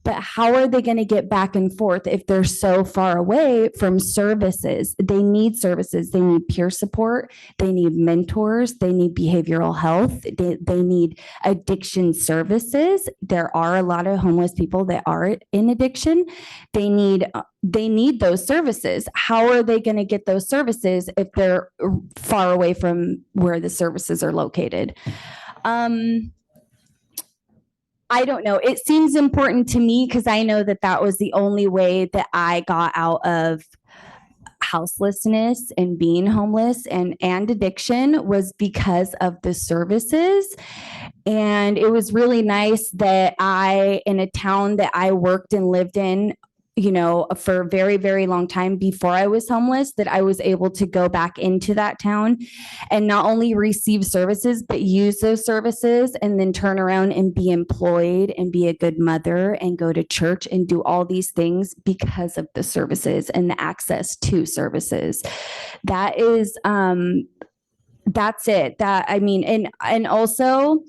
But how are they going to get back and forth if they're so far away from services? They need services. They need peer support. They need mentors. They need behavioral health. They need addiction services. There are a lot of homeless people that are in addiction. They need those services. How are they going to get those services if they're far away from where the services are located? I don't know. It seems important to me because I know that was the only way that I got out of houselessness and being homeless and addiction was because of the services. And it was really nice that in a town that I worked and lived in, for a very, very long time before I was homeless, that I was able to go back into that town and not only receive services, but use those services and then turn around and be employed and be a good mother and go to church and do all these things because of the services and the access to services. That is, that's it. And also,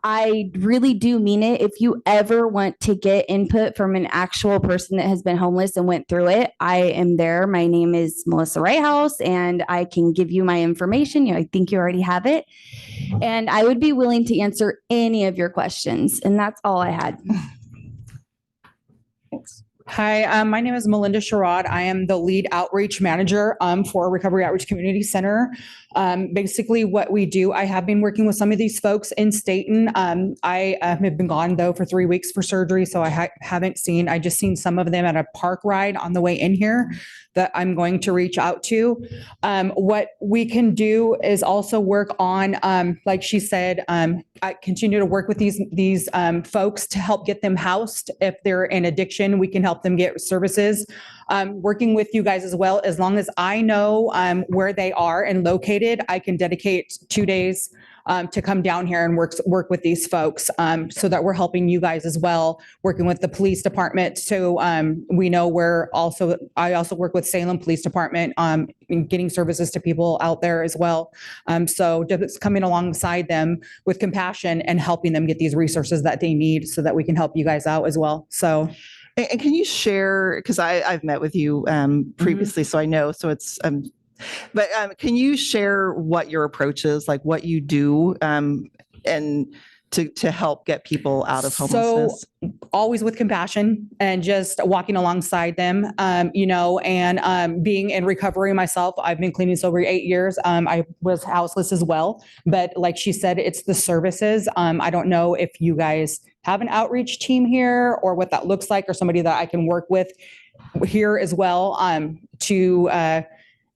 I really do mean it. If you ever want to get input from an actual person that has been homeless and went through it, I am there. My name is Melissa Wrighthouse, and I can give you my information. I think you already have it. And I would be willing to answer any of your questions. And that's all I had. Thanks. Hi, my name is Melinda Sherrod. I am the lead outreach manager for Recovery Outreach Community Center. Basically what we do, I have been working with some of these folks in Staten. I have been gone though for 3 weeks for surgery, so I I just seen some of them at a park ride on the way in here that I'm going to reach out to. What we can do is also work on, like she said, I continue to work with these folks to help get them housed. If they're in addiction, we can help them get services. Working with you guys as well, as long as I know where they are and located, I can dedicate 2 days to come down here and work with these folks so that we're helping you guys as well, working with the police department. So we know I also work with Salem Police Department in getting services to people out there as well. So just coming alongside them with compassion and helping them get these resources that they need so that we can help you guys out as well. So. And can you share, because I've met with you previously, so I know, so it's, but can you share what your approach is, like what you do and to help get people out of homelessness? So always with compassion and just walking alongside them, and being in recovery myself. I've been clean and sober 8 years. I was houseless as well, but like she said, it's the services. I don't know if you guys have an outreach team here or what that looks like, or somebody that I can work with here as well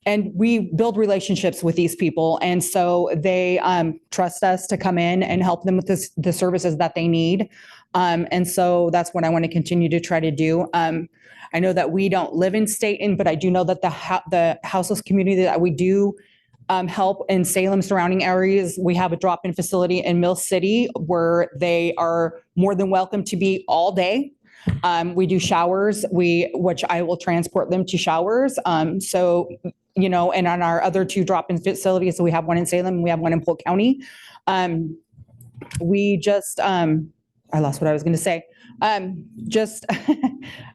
and we build relationships with these people. And so they trust us to come in and help them with the services that they need. And so that's what I want to continue to try to do. I know that we don't live in Staten, but I do know that the houseless community that we do help in Salem surrounding areas, we have a drop-in facility in Mill City where they are more than welcome to be all day. We do showers, which I will transport them to showers. And on our other 2 drop-in facilities, so we have one in Salem and we have one in Polk County. We just, I lost what I was going to say. Just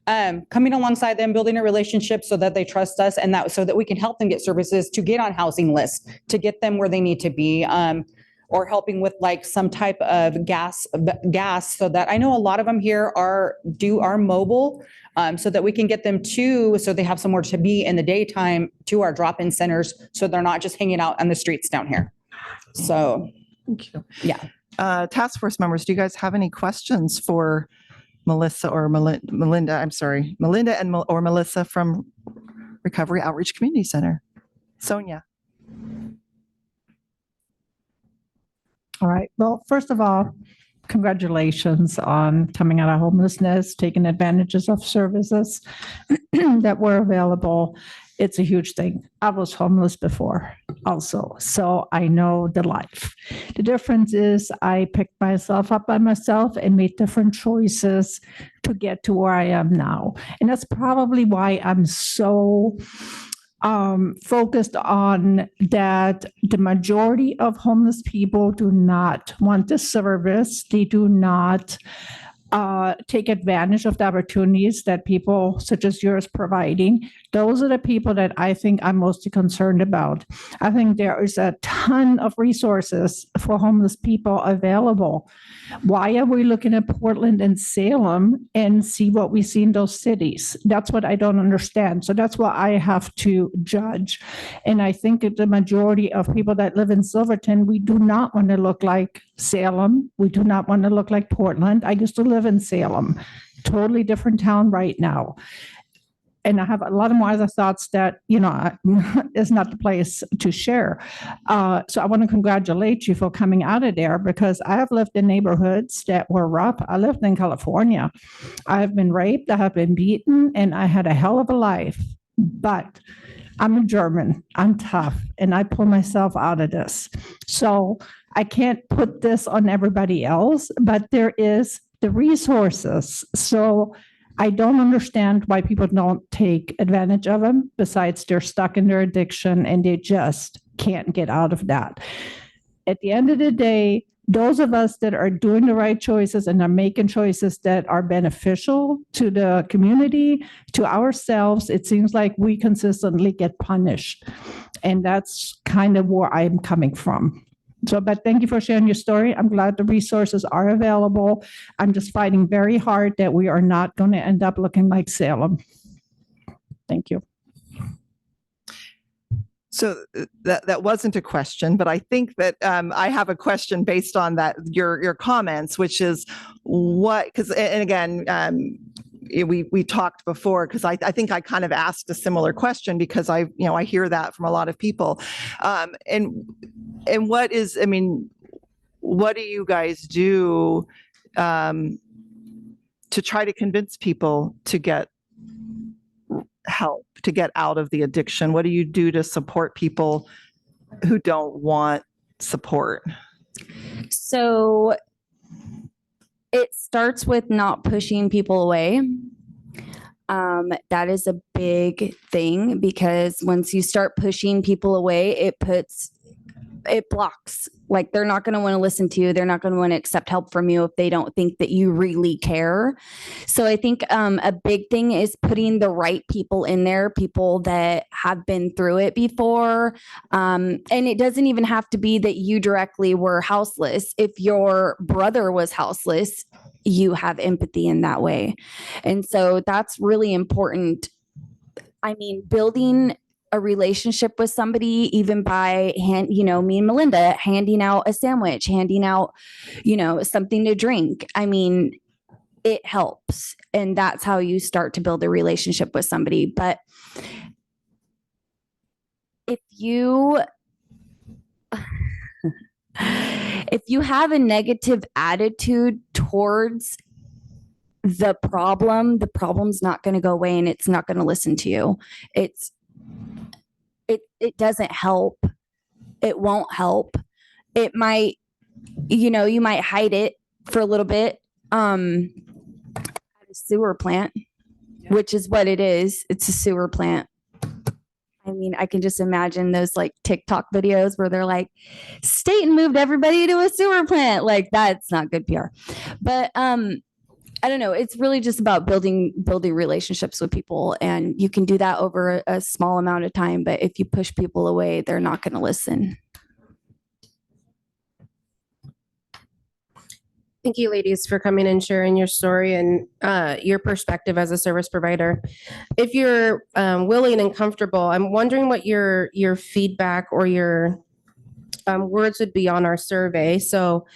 coming alongside them, building a relationship so that they trust us and so that we can help them get services to get on housing lists, to get them where they need to be. Or helping with like some type of gas, so that I know a lot of them here are mobile, so that we can get them so they have somewhere to be in the daytime to our drop-in centers, so they're not just hanging out on the streets down here. So, thank you. Yeah. Task force members, do you guys have any questions for Melissa or Melinda? I'm sorry, Melinda or Melissa from Recovery Outreach Community Center? Sonia. All right. Well, first of all, congratulations on coming out of homelessness, taking advantages of services that were available. It's a huge thing. I was homeless before also, so I know the life. The difference is I picked myself up by myself and made different choices to get to where I am now. And that's probably why I'm so focused on that. The majority of homeless people do not want the service. They do not take advantage of the opportunities that people such as yours providing. Those are the people that I think I'm mostly concerned about. I think there is a ton of resources for homeless people available. Why are we looking at Portland and Salem and see what we see in those cities? That's what I don't understand. So that's what I have to judge. And I think that the majority of people that live in Silverton, we do not want to look like Salem. We do not want to look like Portland. I used to live in Salem, totally different town right now. and I have a lot of more other thoughts that, is not the place to share. So I want to congratulate you for coming out of there, because I have lived in neighborhoods that were rough. I lived in California. I have been raped, I have been beaten, and I had a hell of a life. But I'm a German, I'm tough, and I pull myself out of this. So I can't put this on everybody else, but there is the resources. So I don't understand why people don't take advantage of them, besides they're stuck in their addiction and they just can't get out of that. At the end of the day, those of us that are doing the right choices and are making choices that are beneficial to the community, to ourselves, it seems like we consistently get punished. And that's kind of where I'm coming from. So, but thank you for sharing your story. I'm glad the resources are available. I'm just fighting very hard that we are not going to end up looking like Salem. Thank you. So that wasn't a question, but I think that I have a question based on that your comments, which is what, because, and again, we talked before, because I think I kind of asked a similar question, because I hear that from a lot of people. And what is, I mean, what do you guys do to try to convince people to get help, to get out of the addiction? What do you do to support people who don't want support? So it starts with not pushing people away. That is a big thing, because once you start pushing people away, it blocks. Like, they're not going to want to listen to you. They're not going to want to accept help from you if they don't think that you really care. So I think a big thing is putting the right people in there, people that have been through it before. And it doesn't even have to be that you directly were houseless. If your brother was houseless, you have empathy in that way. And so that's really important. I mean, building a relationship with somebody, even by me and Melinda handing out a sandwich, handing out, something to drink. I mean, it helps. And that's how you start to build a relationship with somebody. But if you have a negative attitude towards the problem's not going to go away, and it's not going to listen to you. It doesn't help. It won't help. It might, you might hide it for a little bit at a sewer plant, which is what it is. It's a sewer plant. I mean, I can just imagine those like TikTok videos where they're like, Staten moved everybody to a sewer plant. Like, that's not good PR. But I don't know. It's really just about building relationships with people, and you can do that over a small amount of time. But if you push people away, they're not going to listen. Thank you, ladies, for coming and sharing your story and your perspective as a service provider. If you're willing and comfortable, I'm wondering what your feedback or your words would be on our survey. So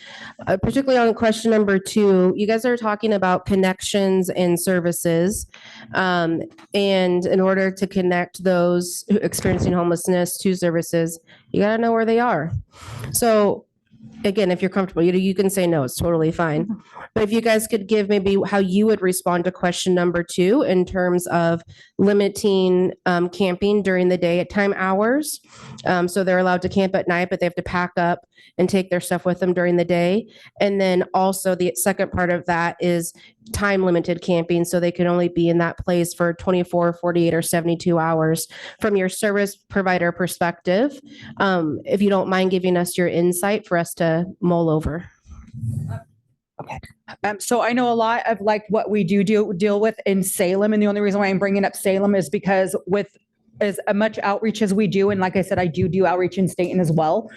particularly on question number 2, you guys are talking about connections and services. And in order to connect those experiencing homelessness to services, you got to know where they are. So again, if you're comfortable, you can say no, it's totally fine. But if you guys could give maybe how you would respond to question number 2 in terms of limiting camping during the day at time hours. So they're allowed to camp at night, but they have to pack up and take their stuff with them during the day. And then also the second part of that is time limited camping. So they can only be in that place for 24, 48, or 72 hours. From your service provider perspective, if you don't mind giving us your insight for us to mull over. Okay. So I know a lot of like what we deal with in Salem. And the only reason why I'm bringing up Salem is because with as much outreach as we do, and like I said, I do outreach in Staten as well.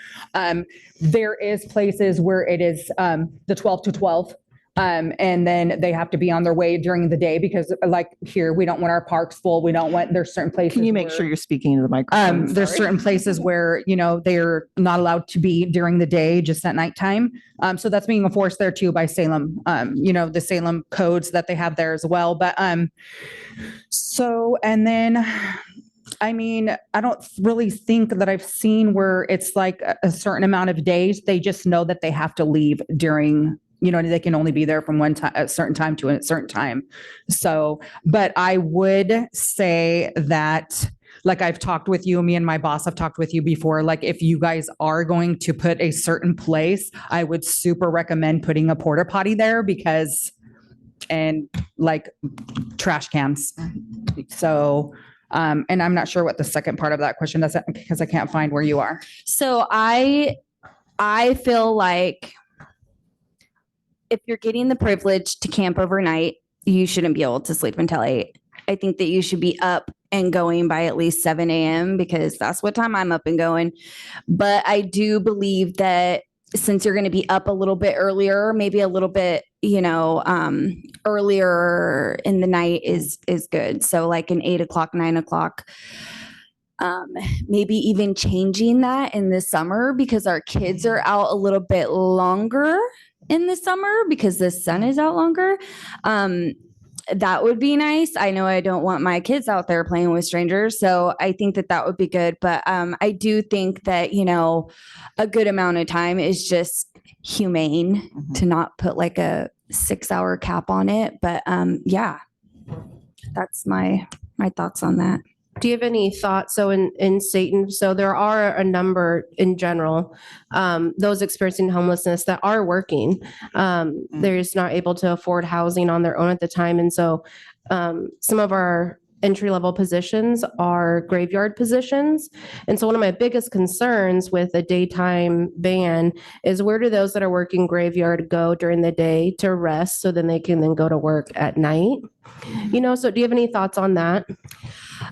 There is places where it is the 12 to 12. And then they have to be on their way during the day because like here, we don't want our parks full. We don't want, there's certain places. Can you make where- sure you're speaking into the microphone? There's Sorry. certain places where, they're not allowed to be during the day, just at nighttime. So that's being enforced there too by Salem, the Salem codes that they have there as well. But, and then, I mean, I don't really think that I've seen where it's like a certain amount of days. They just know that they have to leave during, they can only be there from one time, a certain time to a certain time. So, but I would say that, like I've talked with you, me and my boss have talked with you before, like if you guys are going to put a certain place, I would super recommend putting a porta potty there and like trash cans. So, and I'm not sure what the second part of that question is because I can't find where you are. So I feel like if you're getting the privilege to camp overnight, you shouldn't be able to sleep until 8. I think that you should be up and going by at least 7 a.m. because that's what time I'm up and going. But I do believe that since you're going to be up a little bit earlier, maybe a little bit, earlier in the night is good. So like an 8 o'clock, 9 o'clock, maybe even changing that in the summer because our kids are out a little bit longer in the summer because the sun is out longer. That would be nice. I know I don't want my kids out there playing with strangers. So I think that would be good. But I do think that, a good amount of time is just humane to not put like a 6-hour cap on it. But yeah, that's my thoughts on that. Do you have any thoughts? So in Satan, so there are a number in general, those experiencing homelessness that are working. They're just not able to afford housing on their own at the time. And so some of our entry-level positions are graveyard positions. And so one of my biggest concerns with a daytime ban is where do those that are working graveyard go during the day to rest so then they can then go to work at night? So do you have any thoughts on that?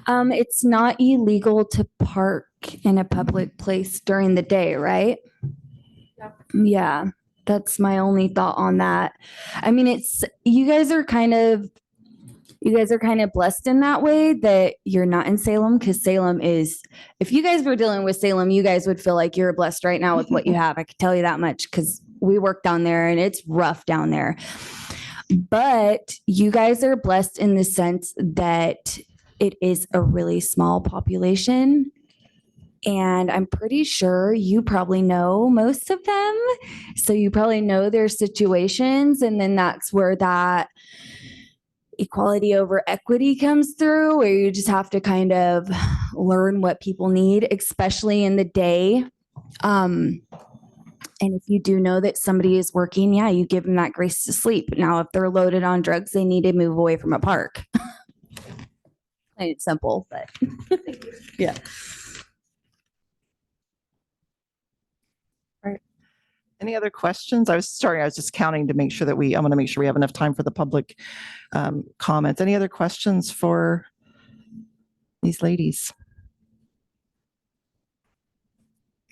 It's not illegal to park in a public place during the day, right? Yeah, that's my only thought on that. I mean, you guys are kind of blessed in that way that you're not in Salem because Salem is, if you guys were dealing with Salem, you guys would feel like you're blessed right now with what you have. I can tell you that much because we work down there and it's rough down there. But you guys are blessed in the sense that it is a really small population. And I'm pretty sure you probably know most of them. So you probably know their situations. And then that's where that equality over equity comes through, where you just have to kind of learn what people need, especially in the day. And if you do know that somebody is working, yeah, you give them that grace to sleep. Now, if they're loaded on drugs, they need to move away from a park. Plain and simple, but yeah. All right. Any other questions? I was just counting to make sure that I want to make sure we have enough time for the public comments. Any other questions for these ladies?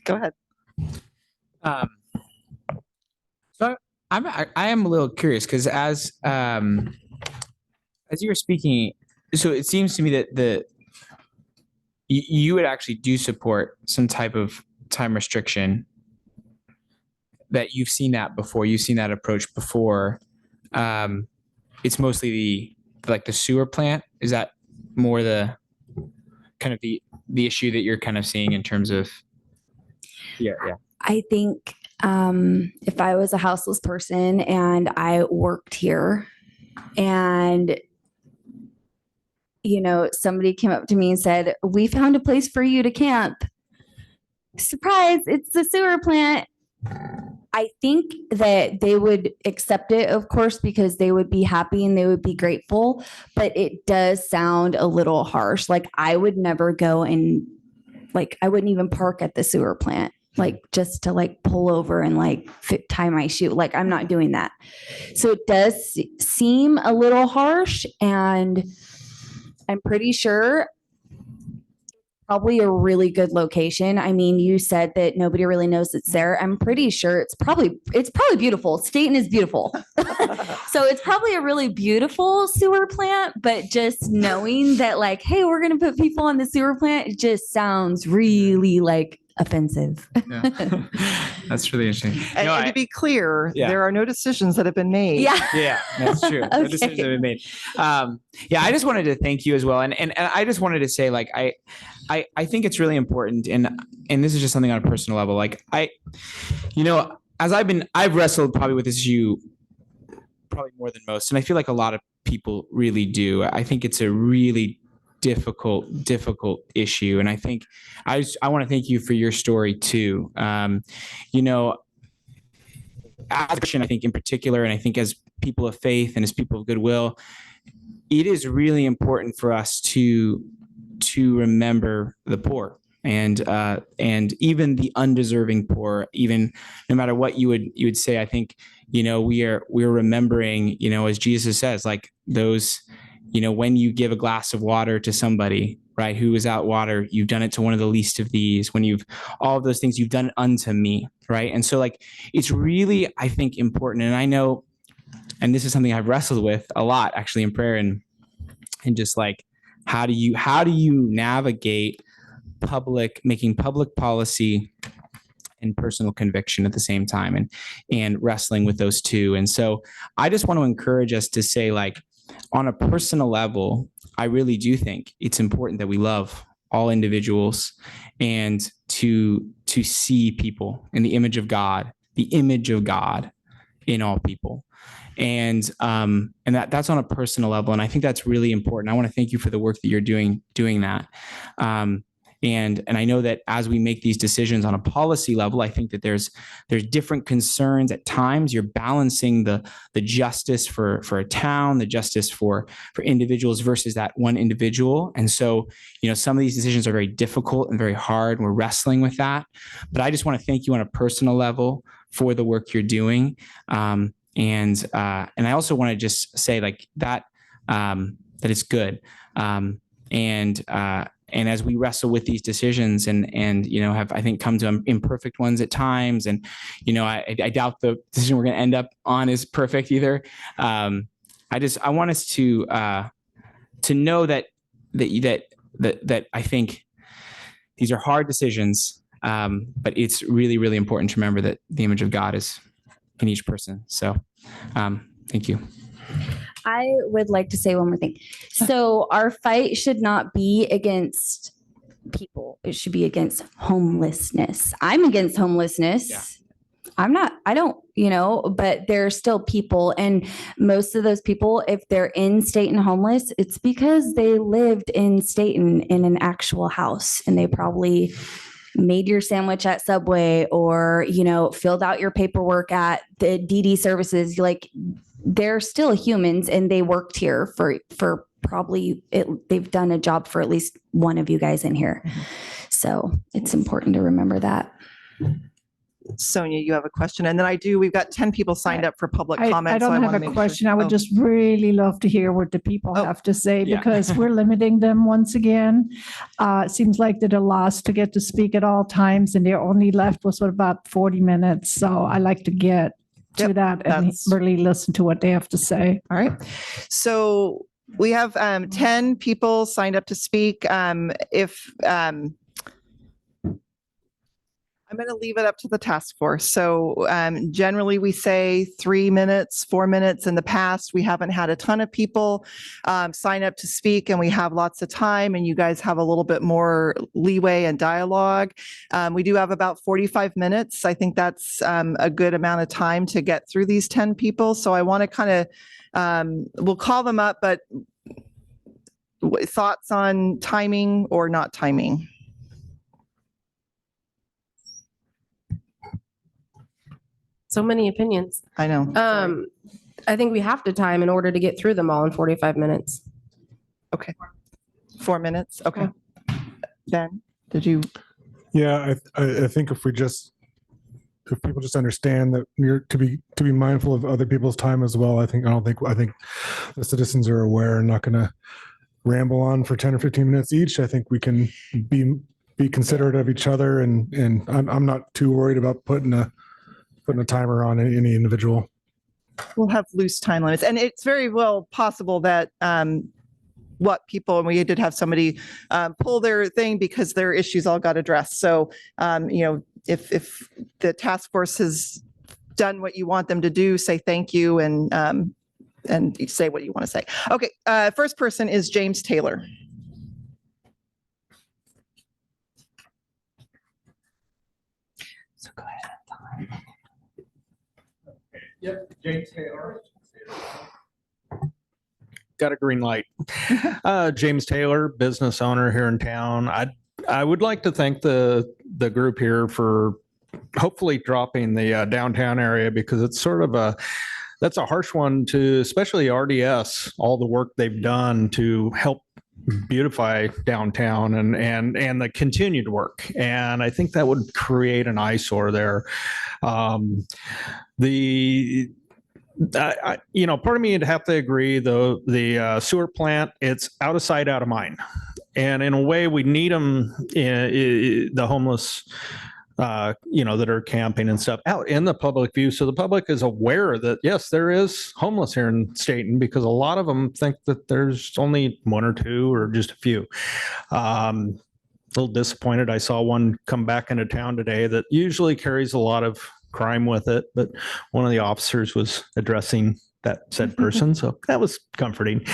Go ahead. So I am a little curious because as you were speaking, so it seems to me that you would actually do support some type of time restriction. That you've seen that before. You've seen that approach before. It's mostly the sewer plant. Is that more the kind of the issue that you're kind of seeing in terms of? Yeah. I think if I was a houseless person and I worked here and, somebody came up to me and said, we found a place for you to camp. Surprise, it's the sewer plant. I think that they would accept it, of course, because they would be happy and they would be grateful. But it does sound a little harsh. Like I would never go and I wouldn't even park at the sewer plant. Just to pull over and tie my shoe. I'm not doing that. So it does seem a little harsh, and I'm pretty sure probably a really good location. I mean, you said that nobody really knows it's there. I'm pretty sure it's probably beautiful. Staten is beautiful. So it's probably a really beautiful sewer plant, but just knowing that like, hey, we're going to put people on the sewer plant, it just sounds really like offensive. Yeah. That's really interesting. And, No, and I- to be clear, Yeah. there are no decisions that have been made. Yeah. Yeah, that's true. No Okay. decisions have been made. Yeah, I just wanted to thank you as well, and I just wanted to say, like, I think it's really important, and this is just something on a personal level. Like, as I've wrestled probably with this issue probably more than most, and I feel like a lot of people really do. I think it's a really difficult issue, and I think I want to thank you for your story too. As a Christian, I think in particular, and I think as people of faith and as people of goodwill, it is really important for us to remember the poor and even the undeserving poor. Even no matter what you would say, I think we're remembering, as Jesus says, like those, when you give a glass of water to somebody, right, who is without water, you've done it to one of the least of these. When all of those things, you've done it unto me, right? And so, like, it's really, I think, important. And I know, and this is something I've wrestled with a lot actually in prayer, and just like, how do you navigate making public policy and personal conviction at the same time, and wrestling with those two. And so I just want to encourage us to say, like, on a personal level, I really do think it's important that we love all individuals and to see people in the image of God in all people. And that's on a personal level. And I think that's really important. I want to thank you for the work that you're doing that. And I know that as we make these decisions on a policy level, I think that there's different concerns at times. You're balancing the justice for a town, the justice for individuals versus that one individual. And so, some of these decisions are very difficult and very hard. And we're wrestling with that. But I just want to thank you on a personal level for the work you're doing. And I also want to just say, like, that it's good. And as we wrestle with these decisions and have, I think, come to imperfect ones at times. And, I doubt the decision we're going to end up on is perfect either. I want us to know that I think these are hard decisions, but it's really, really important to remember that the image of God is in each person. So, thank you. I would like to say one more thing. So our fight should not be against people. It should be against homelessness. I'm against homelessness. Yeah. I don't, but there are still people. And most of those people, if they're in Staten homeless, it's because they lived in Staten in an actual house, and they probably made your sandwich at Subway or, filled out your paperwork at the DD services. Like, they're still humans, and they worked here for probably they've done a job for at least one of you guys in here. So it's important to remember that. Sonia, you have a question. And then we've got 10 people signed up for public comment. I so don't have wanna a make sure- question. I would Oh. just really love to hear what the people have to say, Yeah. because we're limiting them once again. It seems like they're lost to get to speak at all times, and they're only left with about 40 minutes. So I like to get to Yep, that and that's- really listen to what they have to say. All right. So we have 10 people signed up to speak. I'm going to leave it up to the task force. So generally we say 3 minutes, 4 minutes. In the past, we haven't had a ton of people sign up to speak, and we have lots of time, and you guys have a little bit more leeway and dialogue. We do have about 45 minutes. I think that's a good amount of time to get through these 10 people. So I want to kind of, we'll call them up, but thoughts on timing or not timing? So many opinions. I know. I think we have to time in order to get through them all in 45 minutes. Okay. 4 minutes. Okay. Ben, did you? Yeah, I think if people just understand that you're to be mindful of other people's time as well. I think the citizens are aware and not going to ramble on for 10 or 15 minutes each, I think we can be considerate of each other, and I'm not too worried about putting a timer on any individual. We'll have loose time limits, and it's very well possible that and we did have somebody pull their thing because their issues all got addressed. So, if the task force has done what you want them to do, say thank you and say what you want to say. Okay, first person is James Taylor. So go ahead. Yep, James Taylor. Got a green light. James Taylor, business owner here in town. I would like to thank the group here for hopefully dropping the downtown area, because it's sort of that's a harsh one to, especially RDS, all the work they've done to help beautify downtown and the continued work. And I think that would create an eyesore there. Part of me would have to agree, though, the sewer plant, it's out of sight, out of mind. And in a way, we need them, the homeless, that are camping and stuff, out in the public view. So the public is aware that, yes, there is homeless here in Staten, because a lot of them think that there's only one or two or just a few. A little disappointed. I saw one come back into town today that usually carries a lot of crime with it, but one of the officers was addressing that said person. So that was comforting.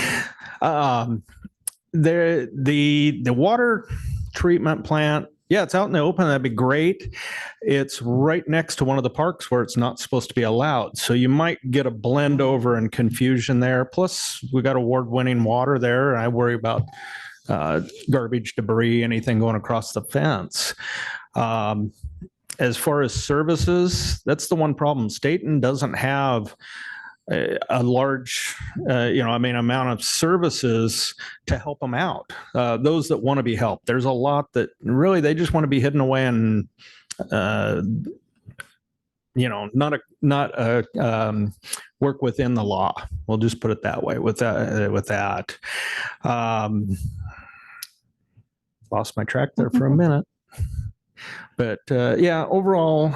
The water treatment plant, yeah, it's out in the open. That'd be great. It's right next to one of the parks where it's not supposed to be allowed. So you might get a blend over and confusion there. Plus, we got award-winning water there. I worry about garbage, debris, anything going across the fence. As far as services, that's the one problem. Staten doesn't have a large, amount of services to help them out. Those that want to be helped. There's a lot that really they just want to be hidden away and, work within the law. We'll just put it that way. With that, lost my track there for a minute. But overall,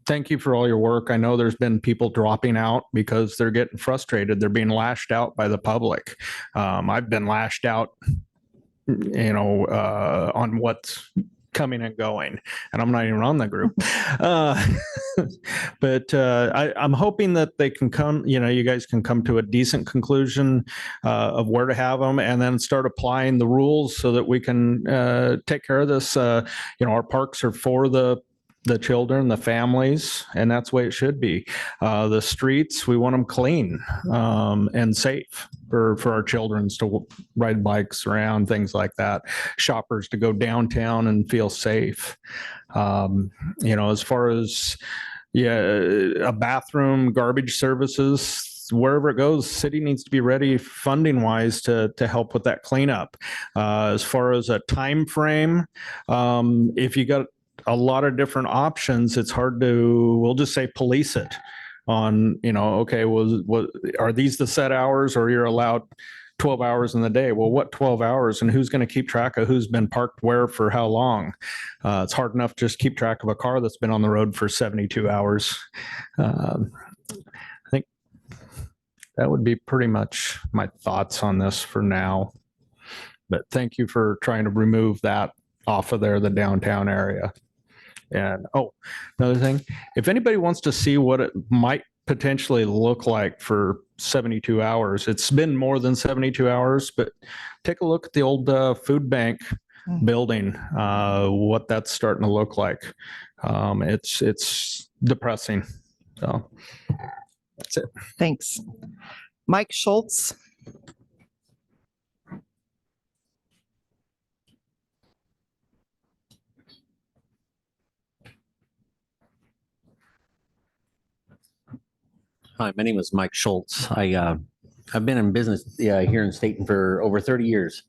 thank you for all your work. I know there's been people dropping out because they're getting frustrated. They're being lashed out by the public. I've been lashed out, on what's coming and going, and I'm not even on the group. But I'm hoping that they can come, you guys can come to a decent conclusion of where to have them, and then start applying the rules so that we can take care of this. Our parks are for the children, the families, and that's the way it should be. The streets, we want them clean and safe for our children to ride bikes around, things like that. Shoppers to go downtown and feel safe. As far as a bathroom, garbage services, wherever it goes, city needs to be ready funding wise to help with that cleanup. As far as a time frame, if you got a lot of different options, it's hard to, we'll just say, police it on, okay, are these the set hours, or you're allowed 12 hours in the day? Well, what 12 hours, and who's going to keep track of who's been parked where for how long? It's hard enough to just keep track of a car that's been on the road for 72 hours. I think that would be pretty much my thoughts on this for now. But thank you for trying to remove that off of there, the downtown area. And another thing, if anybody wants to see what it might potentially look like for 72 hours, it's been more than 72 hours, but take a look at the old food bank building, what that's starting to look like. It's depressing. So that's it. Thanks. Mike Schultz. Hi, my name is Mike Schultz. I've been in business here in Staten for over 30 years.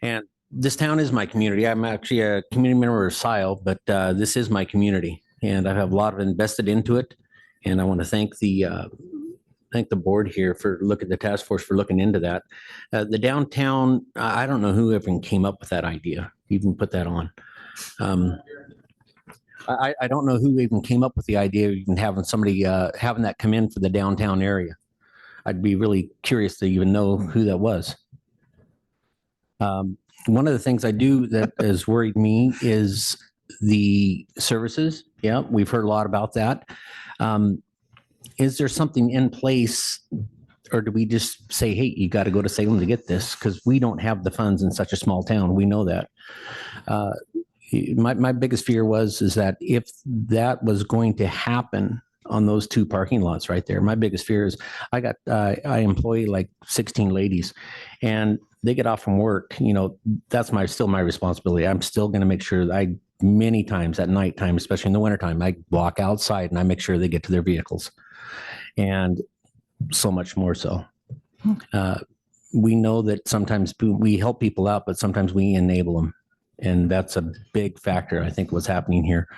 And this town is my community. I'm actually a community member of SILE, but this is my community. And I have a lot of invested into it. And I want to thank the thank the board here for the task force for looking into that. The downtown, I don't know who even came up with that idea, even put that on. I don't know who even came up with the idea of even having somebody, having that come in for the downtown area. I'd be really curious to even know who that was. One of the things I do that has worried me is the services. Yeah, we've heard a lot about that. Is there something in place, or do we just say, hey, you got to go to Salem to get this? Because we don't have the funds in such a small town. We know that. My biggest fear is that if that was going to happen on those two parking lots right there, my biggest fear is I employ like 16 ladies, and they get off from work. That's still my responsibility. I'm still going to make sure that many times at nighttime, especially in the wintertime, I walk outside and I make sure they get to their vehicles, and so much more so. We know that sometimes we help people out, but sometimes we enable them. And that's a big factor, I think, what's happening here.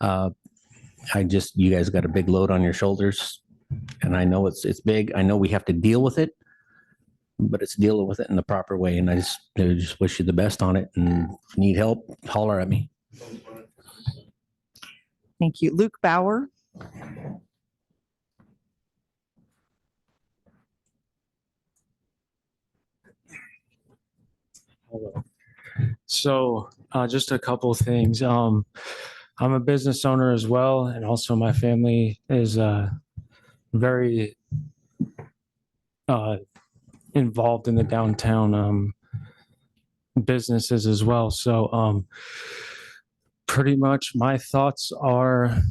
You guys got a big load on your shoulders, and I know it's big. I know we have to deal with it, but it's dealing with it in the proper way. And I just wish you the best on it. And if you need help, holler at me. Thank you. Luke Bauer. Hello. So just a couple of things. I'm a business owner as well, and also my family is very involved in the downtown businesses as well. So pretty much my thoughts are,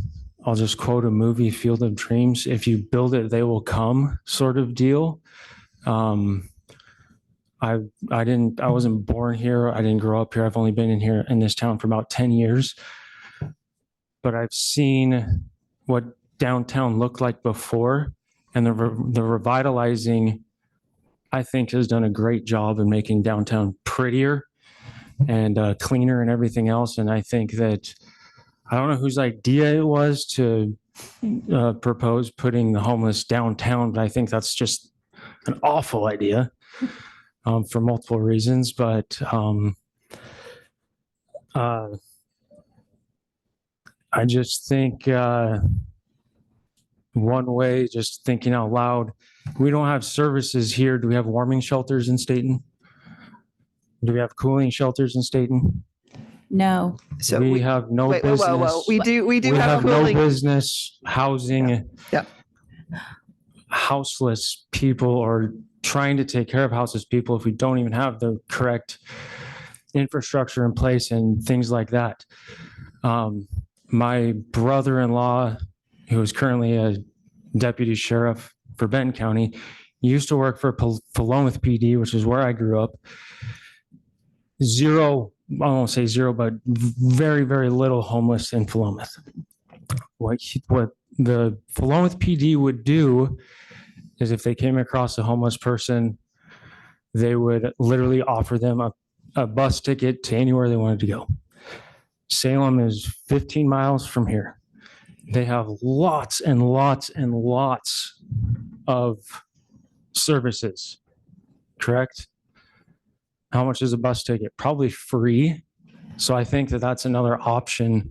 I'll just quote a movie, Field of Dreams. If you build it, they will come sort of deal. I wasn't born here. I didn't grow up here. I've only been in this town for about 10 years, but I've seen what downtown looked like before, and the revitalizing, I think, has done a great job in making downtown prettier and cleaner and everything else. And I think that, I don't know whose idea it was to propose putting the homeless downtown, but I think that's just an awful idea. For multiple reasons, but I just think one way, just thinking out loud, we don't have services here. Do we have warming shelters in Staten? Do we have cooling shelters in Staten? No. So we have no wait, business. whoa. We do We have no cooling. business housing Yeah. houseless people, or trying to take care of houseless people, if we don't even have the correct infrastructure in place and things like that. My brother-in-law, who is currently a deputy sheriff for Benton County, used to work for Philomath PD, which is where I grew up. Zero, I won't say zero, but very, very little homeless in Philomath. What the Philomath PD would do is, if they came across a homeless person, they would literally offer them a bus ticket to anywhere they wanted to go. Salem is 15 miles from here. They have lots and lots and lots of services, correct? How much is a bus ticket? Probably free. So I think that that's another option.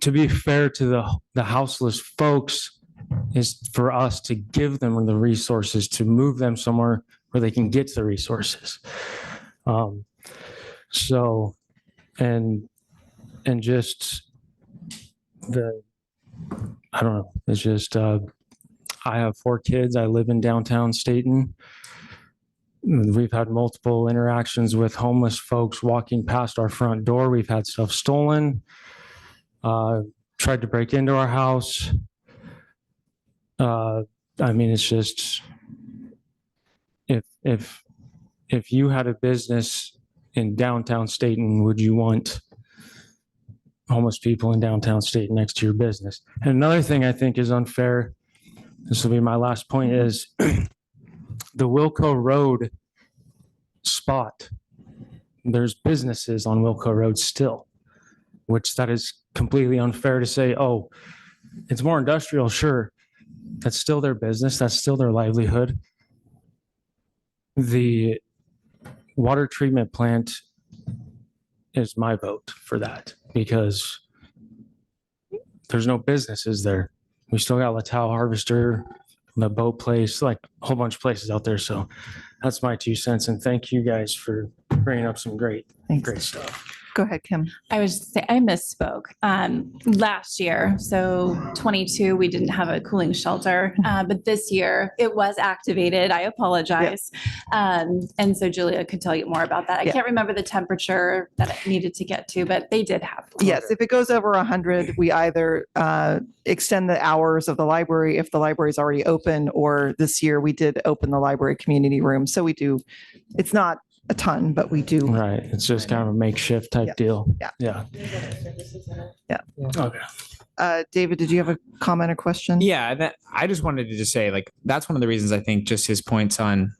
To be fair to the houseless folks, is for us to give them the resources to move them somewhere where they can get to the resources. So, and just I don't know, it's just, I have 4 kids. I live in downtown Staten. We've had multiple interactions with homeless folks walking past our front door. We've had stuff stolen, tried to break into our house. I mean, it's just, if you had a business in downtown Staten, would you want homeless people in downtown Staten next to your business? And another thing I think is unfair, this will be my last point, is the Wilco Road spot. There's businesses on Wilco Road still, which that is completely unfair to say, oh, it's more industrial, sure, That's still their business. That's still their livelihood. The water treatment plant is my vote for that because there's no businesses there. We still got Latal Harvester, the boat place, like a whole bunch of places out there. So that's my 2 cents. And thank you guys for bringing up some great stuff. Go ahead, Kim. I was just saying, I misspoke. Last year, so 22, we didn't have a cooling shelter, but this year it was activated. I apologize. And so Julia could tell you more about that. I Yeah. can't remember the temperature that it needed to get to, but they did have. Yes, if it goes over 100, we either extend the hours of the library if the library is already open, or this year we did open the library community room. So we do, it's not a ton, but we do. Right. It's just kind of a makeshift type deal. Yeah. Yeah. Okay. David, did you have a comment or question? Yeah, I just wanted to just say, like, that's one of the reasons I think just his points on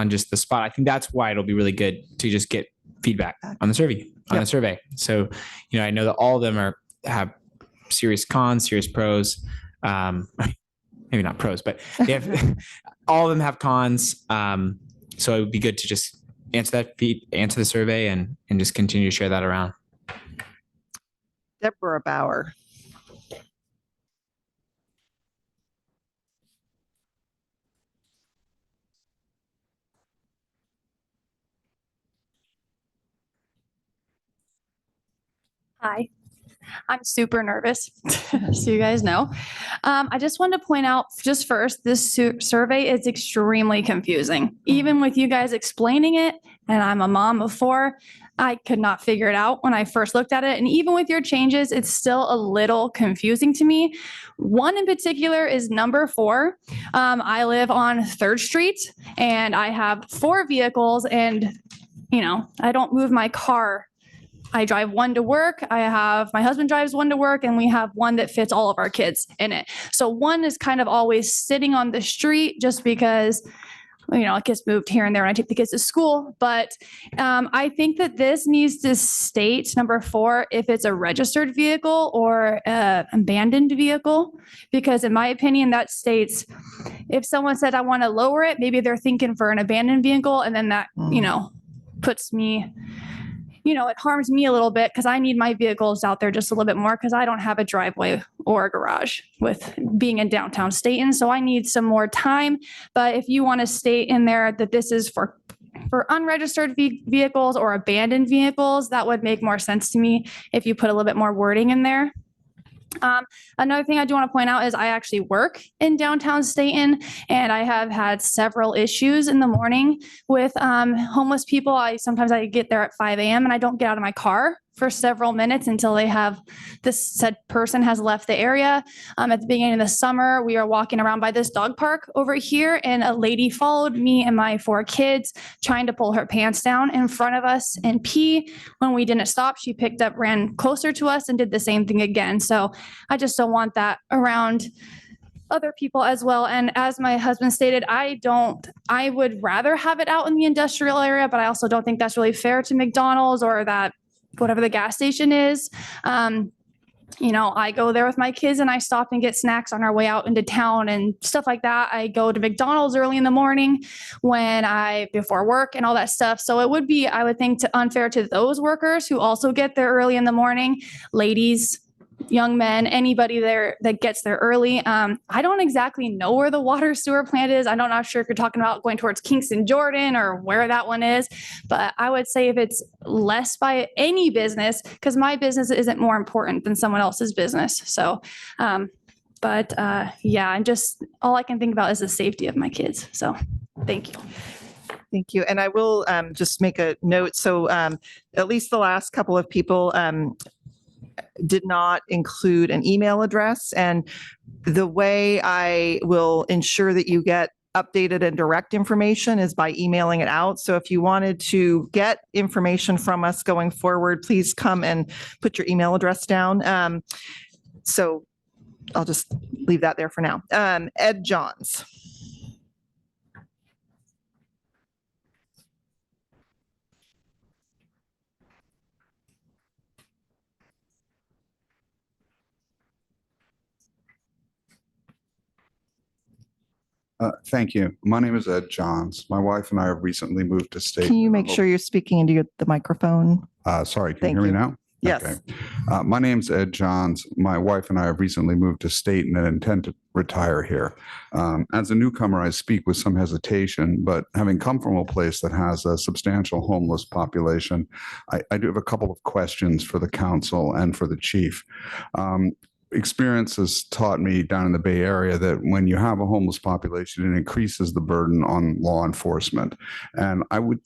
just the spot. I think that's why it'll be really good to just get feedback on the survey. So, I know that all of them have serious cons, serious pros. Maybe not pros, but they have all of them have cons. So it would be good to just answer the survey and just continue to share that around. Deborah Bauer. Hi, I'm super nervous, so you guys know. I just wanted to point out just first, this survey is extremely confusing. Even with you guys explaining it, and I'm a mom of 4, I could not figure it out when I first looked at it. And even with your changes, it's still a little confusing to me. One in particular is number 4. I live on 3rd Street and I have 4 vehicles and, I don't move my car. I drive one to work. My husband drives one to work, and we have one that fits all of our kids in it. So one is kind of always sitting on the street just because, it gets moved here and there when I take the kids to school. But I think that this needs to state, number 4, if it's a registered vehicle or an abandoned vehicle, because in my opinion, that states if someone said, I want to lower it, maybe they're thinking for an abandoned vehicle. And then that, puts me, it harms me a little bit because I need my vehicles out there just a little bit more because I don't have a driveway or a garage with being in downtown Staten. So I need some more time. But if you want to state in there that this is for unregistered vehicles or abandoned vehicles, that would make more sense to me if you put a little bit more wording in there. Another thing I do want to point out is I actually work in downtown Staten, and I have had several issues in the morning with homeless people. Sometimes I get there at 5 a.m. and I don't get out of my car for several minutes until this said person has left the area. At the beginning of the summer, we are walking around by this dog park over here, and a lady followed me and my 4 kids, trying to pull her pants down in front of us and pee. When we didn't stop, she picked up, ran closer to us, and did the same thing again. So I just don't want that around other people as well. And as my husband stated, I would rather have it out in the industrial area, but I also don't think that's really fair to McDonald's or that whatever the gas station is. I go there with my kids and I stop and get snacks on our way out into town and stuff like that. I go to McDonald's early in the morning before work and all that stuff. So it would be, I would think, unfair to those workers who also get there early in the morning, ladies, young men, anybody there that gets there early. I don't exactly know where the water sewer plant is. I'm not sure if you're talking about going towards Kingston Jordan or where that one is, but I would say if it's less by any business, because my business isn't more important than someone else's business. So, and just all I can think about is the safety of my kids. So thank you. Thank you. And I will just make a note. So at least the last couple of people did not include an email address. And the way I will ensure that you get updated and direct information is by emailing it out. So if you wanted to get information from us going forward, please come and put your email address down. So I'll just leave that there for now. Ed Johns. Thank you. My name is Ed Johns. My wife and I have recently moved to state. Can you make sure you're speaking into the microphone? Sorry, can Thank you hear me you. now? Yes. Okay. My name's Ed Johns. My wife and I have recently moved to Staten and intend to retire here. As a newcomer, I speak with some hesitation, but having come from a place that has a substantial homeless population, I do have a couple of questions for the council and for the chief. Experience has taught me down in the Bay Area that when you have a homeless population, it increases the burden on law enforcement. And I would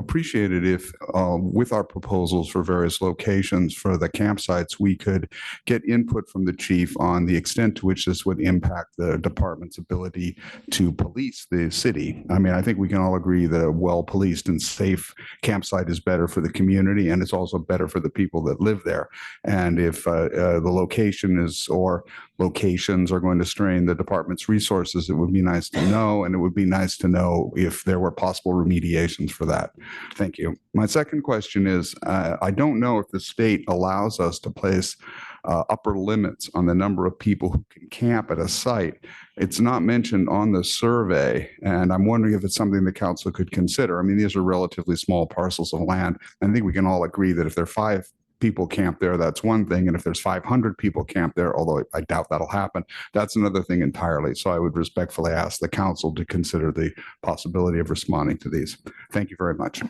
appreciate it if with our proposals for various locations for the campsites, we could get input from the chief on the extent to which this would impact the department's ability to police the city. I mean, I think we can all agree that a well-policed and safe campsite is better for the community, and it's also better for the people that live there. And if the location is or locations are going to strain the department's resources, it would be nice to know, and it would be nice to know if there were possible remediations for that. Thank you. My second question is, I don't know if the state allows us to place upper limits on the number of people who can camp at a site. It's not mentioned on the survey, and I'm wondering if it's something the council could consider. I mean, these are relatively small parcels of land. I think we can all agree that if there are 5 people camp there, that's one thing. And if there's 500 people camp there, although I doubt that'll happen, that's another thing entirely. So I would respectfully ask the council to consider the possibility of responding to these. Thank you very much.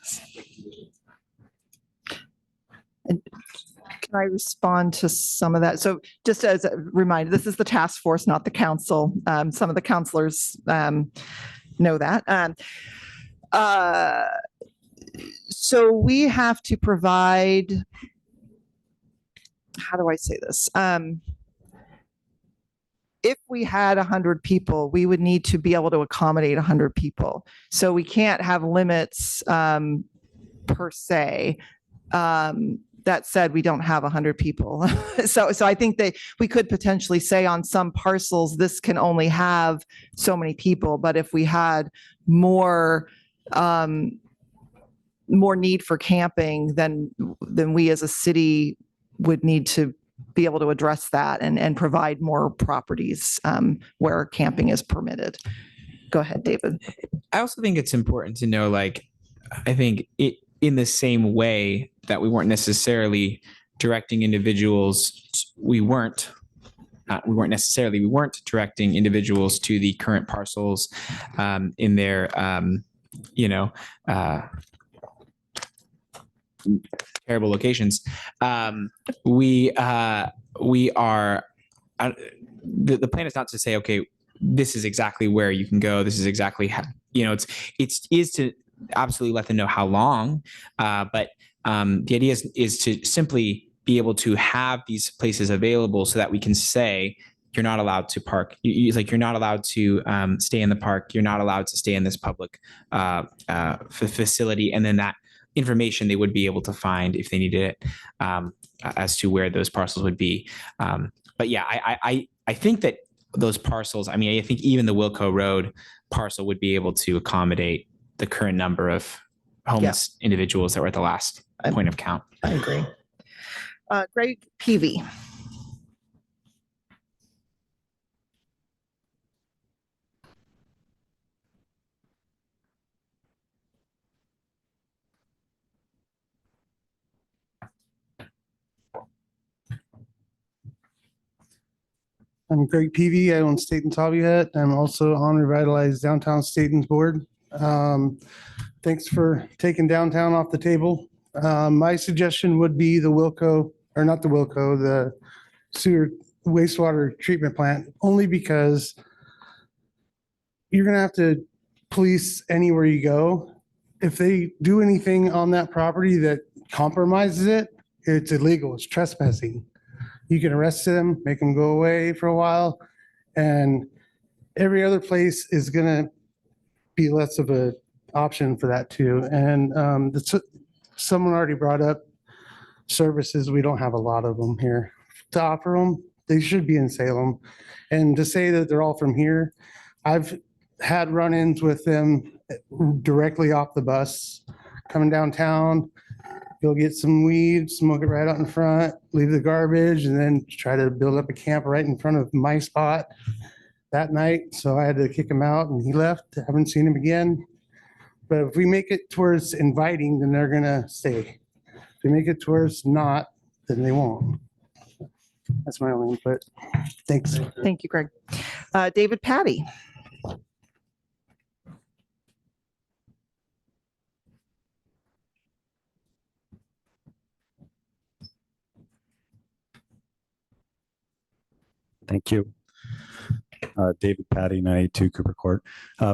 Can I respond to some of that? So just as a reminder, this is the task force, not the council. Some of the councilors know that. So we have to provide, how do I say this? If we had 100 people, we would need to be able to accommodate 100 people. So we can't have limits per se. That said, we don't have 100 people. So I think that we could potentially say on some parcels, this can only have so many people. But if we had more need for camping, then we as a city would need to be able to address that and provide more properties where camping is permitted. Go ahead, David. I also think it's important to know, like, I think it in the same way that we weren't necessarily directing individuals, we weren't directing individuals to the current parcels in their, terrible locations. We are, the plan is not to say, okay, this is exactly where you can go. This is exactly how, it's to absolutely let them know how long. But the idea is to simply be able to have these places available so that we can say, you're not allowed to park. You're not allowed to stay in the park. You're not allowed to stay in this public facility. And then that information they would be able to find if they needed it as to where those parcels would be. But yeah, I think that those parcels, I mean, I think even the Wilco Road parcel would be able to accommodate the current number of homeless individuals that were at the last point of count. I agree. Greg Peavy. I'm Greg Peavy. I own Staten Taviet. I'm also on Revitalize Downtown Staten's board. Thanks for taking downtown off the table. My suggestion would be the Wilco, or not the Wilco, the sewer wastewater treatment plant, only because you're going to have to police anywhere you go. If they do anything on that property that compromises it, it's illegal. It's trespassing. You can arrest them, make them go away for a while, and every other place is going to be less of an option for that too. And someone already brought up services. We don't have a lot of them here to offer them. They should be in Salem. And to say that they're all from here, I've had run-ins with them directly off the bus, coming downtown. Go get some weed, smoke it right out in front, leave the garbage, and then try to build up a camp right in front of my spot. that night, so I had to kick him out and he left. Haven't seen him again. But if we make it towards inviting, then they're gonna stay. If we make it towards not, then they won't. That's my only input. Thanks. Thank you, Greg. David Patty. Thank you. David Patty, 92 Cooper Court.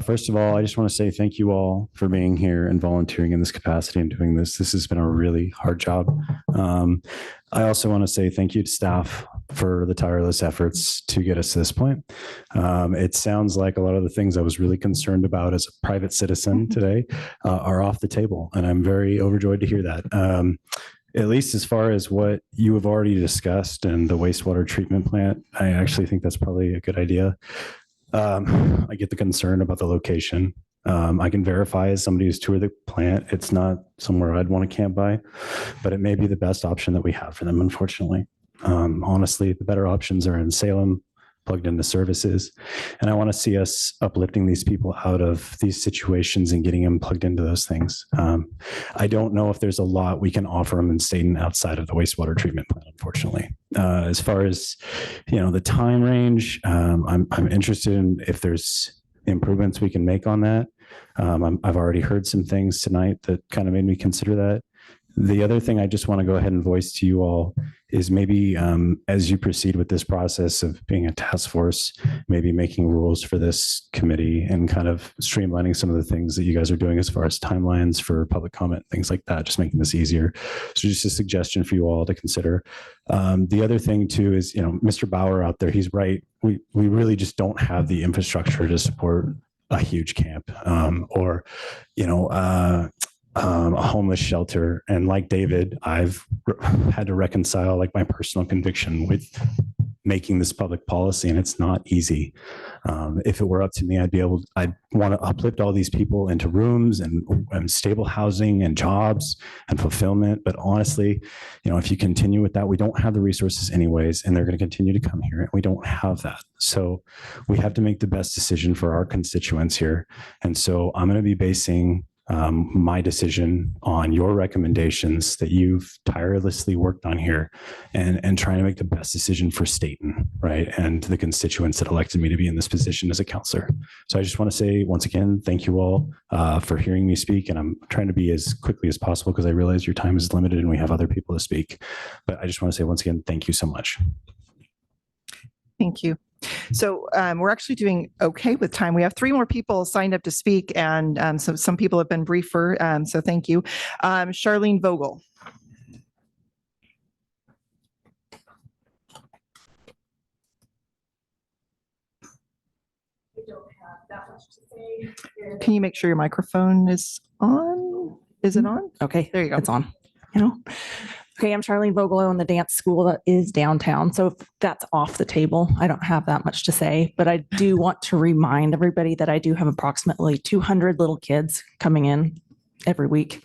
First of all, I just want to say thank you all for being here and volunteering in this capacity and doing this. This has been a really hard job. I also want to say thank you to staff for the tireless efforts to get us to this point. It sounds like a lot of the things I was really concerned about as a private citizen today are off the table, and I'm very overjoyed to hear that. At least as far as what you have already discussed and the wastewater treatment plant, I actually think that's probably a good idea. I get the concern about the location. I can verify as somebody who's toured the plant, it's not somewhere I'd want to camp by, but it may be the best option that we have for them, unfortunately. Honestly, the better options are in Salem, plugged into services. And I want to see us uplifting these people out of these situations and getting them plugged into those things. I don't know if there's a lot we can offer them in Staten outside of the wastewater treatment plant, unfortunately. As far as, the time range, I'm interested in if there's improvements we can make on that. I've already heard some things tonight that kind of made me consider that. The other thing I just want to go ahead and voice to you all is maybe as you proceed with this process of being a task force, maybe making rules for this committee and kind of streamlining some of the things that you guys are doing as far as timelines for public comment, things like that, just making this easier. So just a suggestion for you all to consider. The other thing too is, Mr. Bauer out there, he's right. We really just don't have the infrastructure to support a huge camp or, a homeless shelter. And like David, I've had to reconcile like my personal conviction with making this public policy, and it's not easy. If it were up to me, I'd want to uplift all these people into rooms and stable housing and jobs and fulfillment. But honestly, if you continue with that, we don't have the resources anyways, and they're going to continue to come here, and we don't have that. So we have to make the best decision for our constituents here. And so I'm going to be basing my decision on your recommendations that you've tirelessly worked on here and trying to make the best decision for Staten, right? And the constituents that elected me to be in this position as a counselor. So I just want to say once again, thank you all for hearing me speak. And I'm trying to be as quickly as possible because I realize your time is limited and we have other people to speak. But I just want to say once again, thank you so much. Thank you. So we're actually doing okay with time. We have 3 more people signed up to speak, and so some people have been briefer. So thank you. Charlene Vogel. Can you make sure your microphone is on? Is it on? Okay. There you go. It's on. Okay, I'm Charlene Vogel. I own the dance school that is downtown. So if that's off the table, I don't have that much to say, but I do want to remind everybody that I do have approximately 200 little kids coming in every week,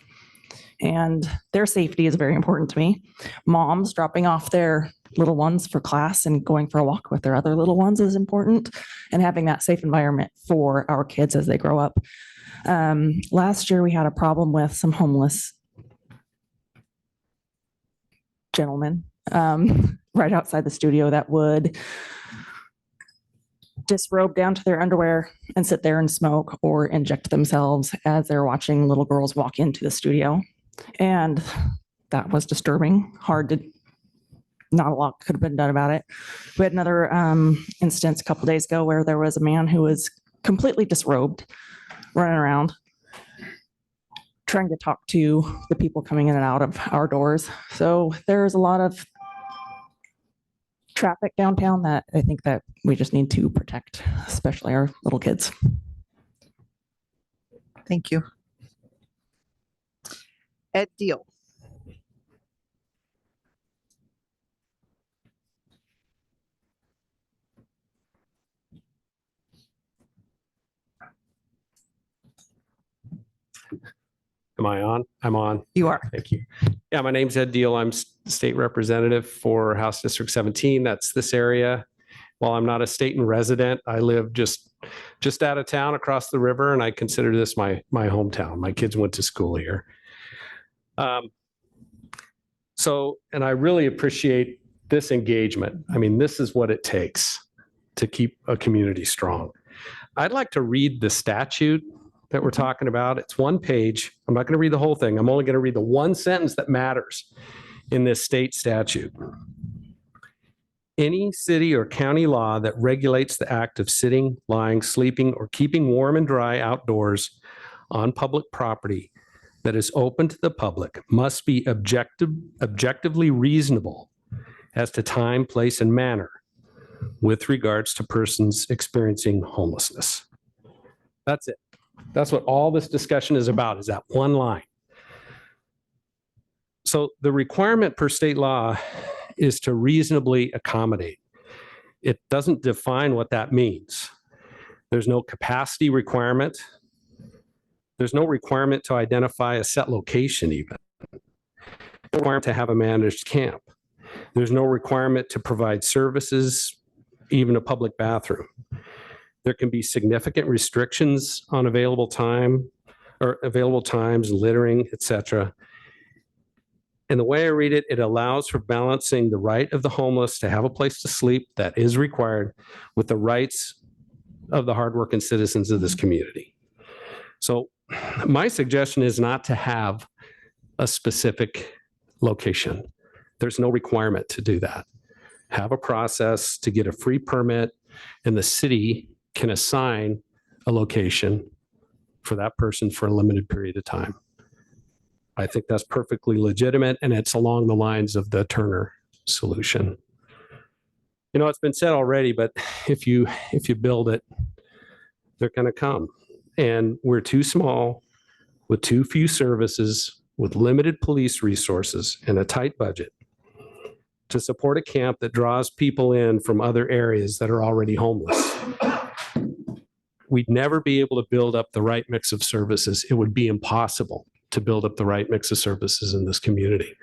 and their safety is very important to me. Moms dropping off their little ones for class and going for a walk with their other little ones is important, and having that safe environment for our kids as they grow up. Last year, we had a problem with some homeless gentlemen right outside the studio that would disrobe down to their underwear and sit there and smoke or inject themselves as they're watching little girls walk into the studio. And that was disturbing, not a lot could have been done about it. We had another instance a couple days ago where there was a man who was completely disrobed, running around, trying to talk to the people coming in and out of our doors. So there's a lot of traffic downtown that I think that we just need to protect, especially our little kids. Thank you. Ed Deal. Am I on? I'm on. You are. Thank you. Yeah, my name's Ed Deal. I'm state representative for House District 17. That's this area. while I'm not a Staten resident, I live just out of town across the river, and I consider this my hometown. My kids went to school here. And I really appreciate this engagement. I mean, this is what it takes to keep a community strong. I'd like to read the statute that we're talking about. It's one page. I'm not going to read the whole thing. I'm only going to read the one sentence that matters in this state statute. Any city or county law that regulates the act of sitting, lying, sleeping, or keeping warm and dry outdoors on public property that is open to the public must be objectively reasonable as to time, place, and manner with regards to persons experiencing homelessness. That's it. That's what all this discussion is about, is that one line. So the requirement per state law is to reasonably accommodate. It doesn't define what that means. There's no capacity requirement. There's no requirement to identify a set location even. No requirement to have a managed camp. There's no requirement to provide services, even a public bathroom. There can be significant restrictions on available time or available times, littering, etc. And the way I read it, it allows for balancing the right of the homeless to have a place to sleep that is required with the rights of the hardworking citizens of this community. So my suggestion is not to have a specific location. There's no requirement to do that. Have a process to get a free permit, and the city can assign a location for that person for a limited period of time. I think that's perfectly legitimate, and it's along the lines of the Turner solution. You know, it's been said already, but if you build it, they're going to come. And we're too small, with too few services, with limited police resources and a tight budget to support a camp that draws people in from other areas that are already homeless. We'd never be able to build up the right mix of services. It would be impossible to build up the right mix of services in this community.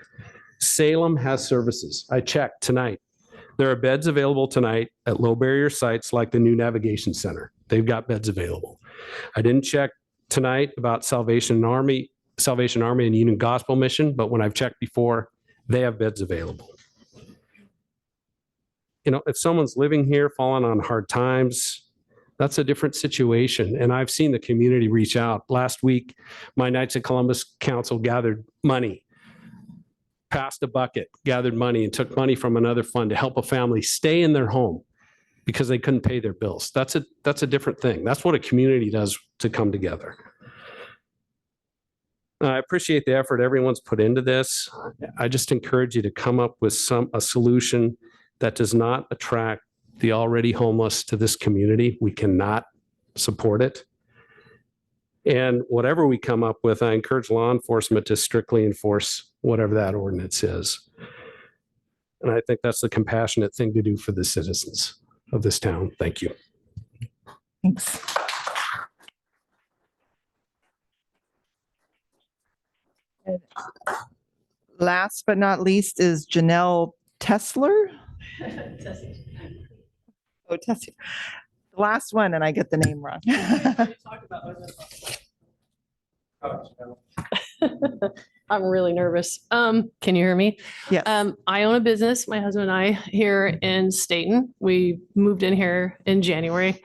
Salem has services. I checked tonight. There are beds available tonight at low barrier sites like the new Navigation Center. They've got beds available. I didn't check tonight about Salvation Army and Union Gospel Mission, but when I've checked before, they have beds available. You know, if someone's living here, falling on hard times, that's a different situation. And I've seen the community reach out. Last week, my Knights of Columbus Council gathered money, passed a bucket, gathered money, and took money from another fund to help a family stay in their home because they couldn't pay their bills. That's a different thing. That's what a community does to come together. I appreciate the effort everyone's put into this. I just encourage you to come up with a solution that does not attract the already homeless to this community. We cannot support it. And whatever we come up with, I encourage law enforcement to strictly enforce whatever that ordinance is. And I think that's the compassionate thing to do for the citizens of this town. Thank you. Thanks. Last but not least is Janelle Tesler. Oh, Tessie. The last one, and I get the name wrong. I'm really nervous. Can you hear me? Yes. I own a business, my husband and I, here in Staten. We moved in here in January.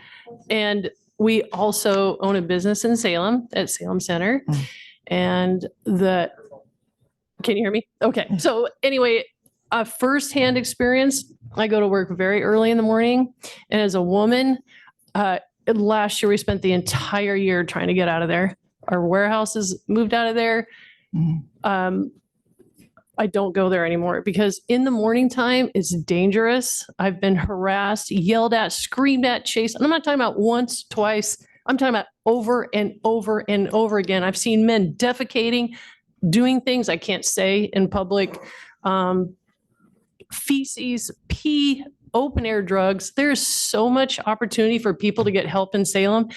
And we also own a business in Salem at Salem Center. And can you hear me? Okay. So anyway, a firsthand experience. I go to work very early in the morning. And as a woman, last year we spent the entire year trying to get out of there. Our warehouses moved out of there. I don't go there anymore because in the morning time, it's dangerous. I've been harassed, yelled at, screamed at, chased. And I'm not talking about once, twice. I'm talking about over and over and over again. I've seen men defecating, doing things I can't say in public, feces, pee, open air drugs. There's so much opportunity for people to get help in Salem.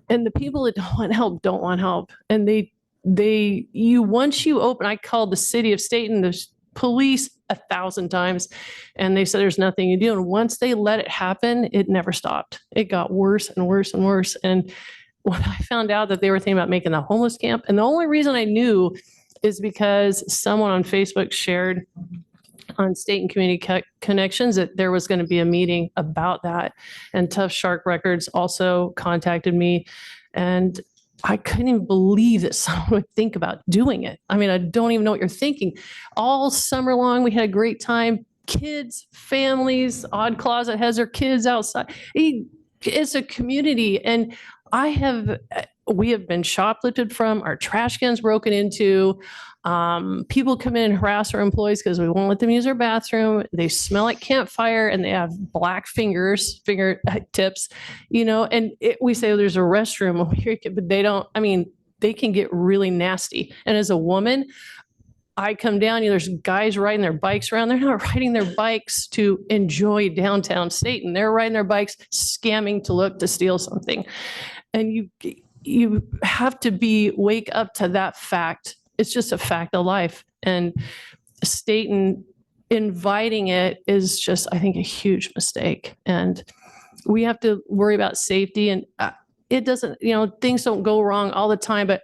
And the people that don't want help don't want help. And once you open, I called the city of Staten, police 1,000 times. And they said, there's nothing you do. And once they let it happen, it never stopped. It got worse and worse and worse. And when I found out that they were thinking about making the homeless camp, and the only reason I knew is because someone on Facebook shared on State and Community Connections that there was going to be a meeting about that. And Tough Shark Records also contacted me, and I couldn't even believe that someone would think about doing it. I mean, I don't even know what you're thinking. All summer long, we had a great time. Kids, families, Odd Closet has their kids outside. It's a community. And we have been shoplifted from, our trash cans broken into. People come in and harass our employees because we won't let them use their bathroom. They smell like campfire and they have black finger tips, and we say there's a restroom over here, but they don't, they can get really nasty. And as a woman, I come down, there's guys riding their bikes around. They're not riding their bikes to enjoy downtown Staten. They're riding their bikes, scamming to steal something. And you have to wake up to that fact. It's just a fact of life. And Staten inviting it is just, I think, a huge mistake. And we have to worry about safety. And it doesn't, things don't go wrong all the time, but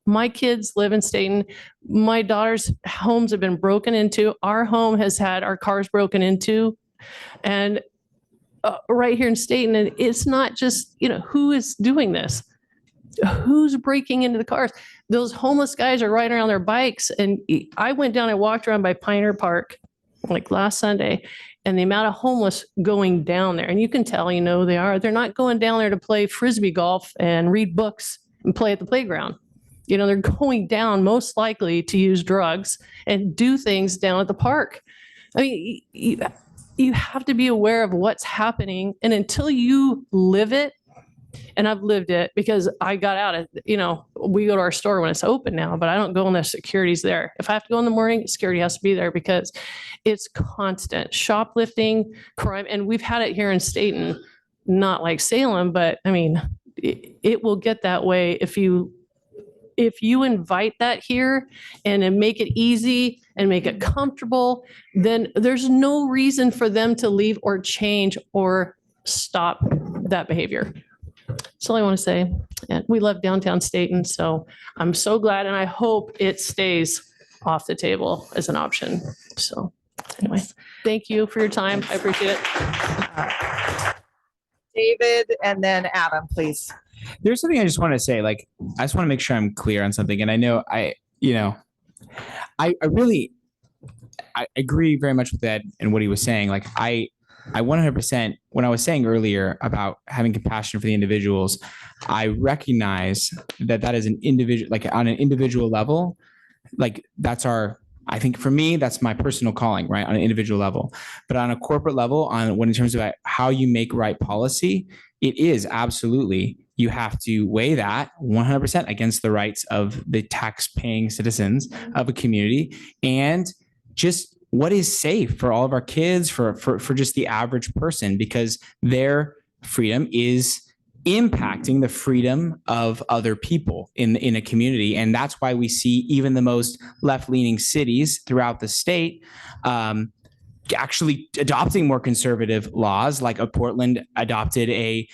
my kids live in Staten. My daughter's homes have been broken into. Our home has had our cars broken into. And right here in Staten, and it's not just, who is doing this? Who's breaking into the cars? Those homeless guys are riding around their bikes. And I went down and walked around by Pioneer Park like last Sunday, and the amount of homeless going down there. And you can tell, they're not going down there to play Frisbee golf and read books and play at the playground. They're going down most likely to use drugs and do things down at the park. You have to be aware of what's happening. And until you live it, and I've lived it because I got out of, we go to our store when it's open now, but I don't go unless security's there. If I have to go in the morning, security has to be there because it's constant shoplifting, crime. And we've had it here in Staten, not like Salem, but it will get that way if you invite that here and make it easy and make it comfortable, then there's no reason for them to leave or change or stop that behavior. That's all I want to say. And we love downtown Staten, so I'm so glad, and I hope it stays off the table as an option. So anyway, thank you for your time. I appreciate it. David and then Adam, please. There's something I just want to say, I just want to make sure I'm clear on something. And I know I agree very much with Ed and what he was saying. I 100%, when I was saying earlier about having compassion for the individuals, I recognize that is an individual, on an individual level, I think for me, that's my personal calling, right? On an individual level, but on a corporate level, in terms of how you make right policy, it is absolutely, you have to weigh that 100% against the rights of the tax-paying citizens of a community, and just what is safe for all of our kids, for just the average person, because their freedom is impacting the freedom of other people in a community. And that's why we see even the most left-leaning cities throughout the state actually adopting more conservative laws, like Portland adopted a,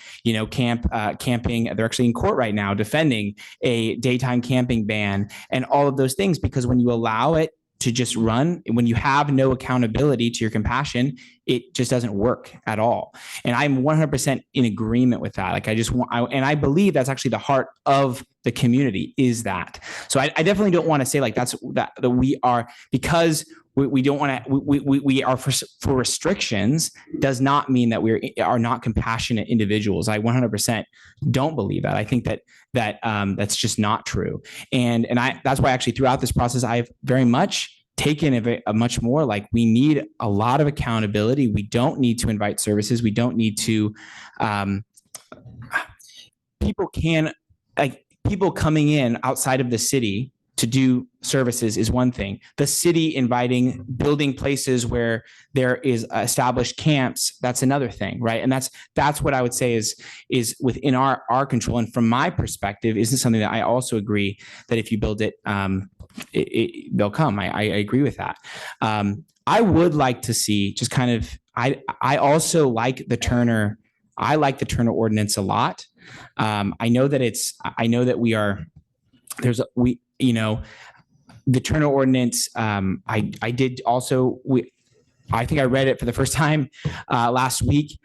camping. They're actually in court right now defending a daytime camping ban and all of those things, because when you allow it to just run, when you have no accountability to your compassion, it just doesn't work at all. And I'm 100% in agreement with that. And I believe that's actually the heart of the community, is that. So I definitely don't want to say that we are, because we don't want to, we are for restrictions does not mean that we are not compassionate individuals. I 100% don't believe that. I think that that's just not true. And that's why actually throughout this process, I've very much taken a much more we need a lot of accountability. We don't need to invite services. We don't need to, people coming in outside of the city to do services is one thing. The city building places where there is established camps, that's another thing, right? And that's what I would say is within our control. And from my perspective, isn't something that I also agree that if you build it they'll come. I agree with that. I would like to see just kind of, I also like the Turner. I like the Turner ordinance a lot. I know that we are, the Turner ordinance. I did also, I think I read it for the first time last week.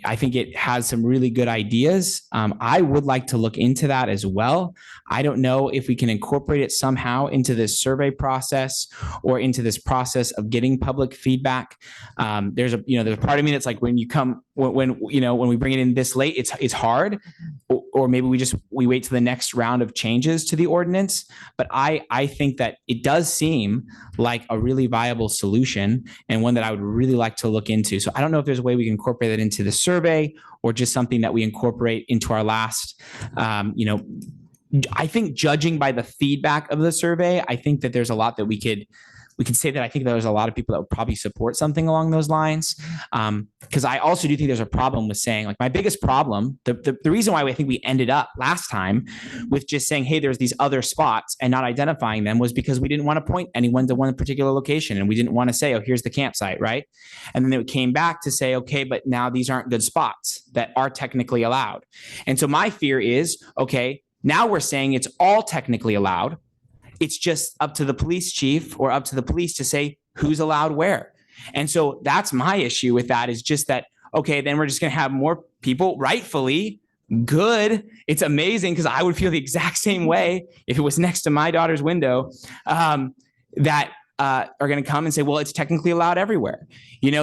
I think it has some really good ideas. I would like to look into that as well. I don't know if we can incorporate it somehow into this survey process or into this process of getting public feedback. There's a part of me that's like, when we bring it in this late, it's hard, or maybe we wait till the next round of changes to the ordinance. But I think that it does seem like a really viable solution and one that I would really like to look into. So I don't know if there's a way we can incorporate that into the survey or just something that we incorporate into our last, I think judging by the feedback of the survey, I think that there's a lot that we could say that I think there's a lot of people that would probably support something along those lines. Because I also do think there's a problem with saying, like, my biggest problem, the reason why I think we ended up last time with just saying, hey, there's these other spots and not identifying them, was because we didn't want to point anyone to one particular location. And we didn't want to say, oh, here's the campsite, right? And then it came back to say, okay, but now these aren't good spots that are technically allowed. And so my fear is, okay, now we're saying it's all technically allowed. It's just up to the police chief or up to the police to say who's allowed where. And so that's my issue with that, is just that, okay, then we're just going to have more people, rightfully good. It's amazing, because I would feel the exact same way if it was next to my daughter's window, that are going to come and say, well, it's technically allowed everywhere.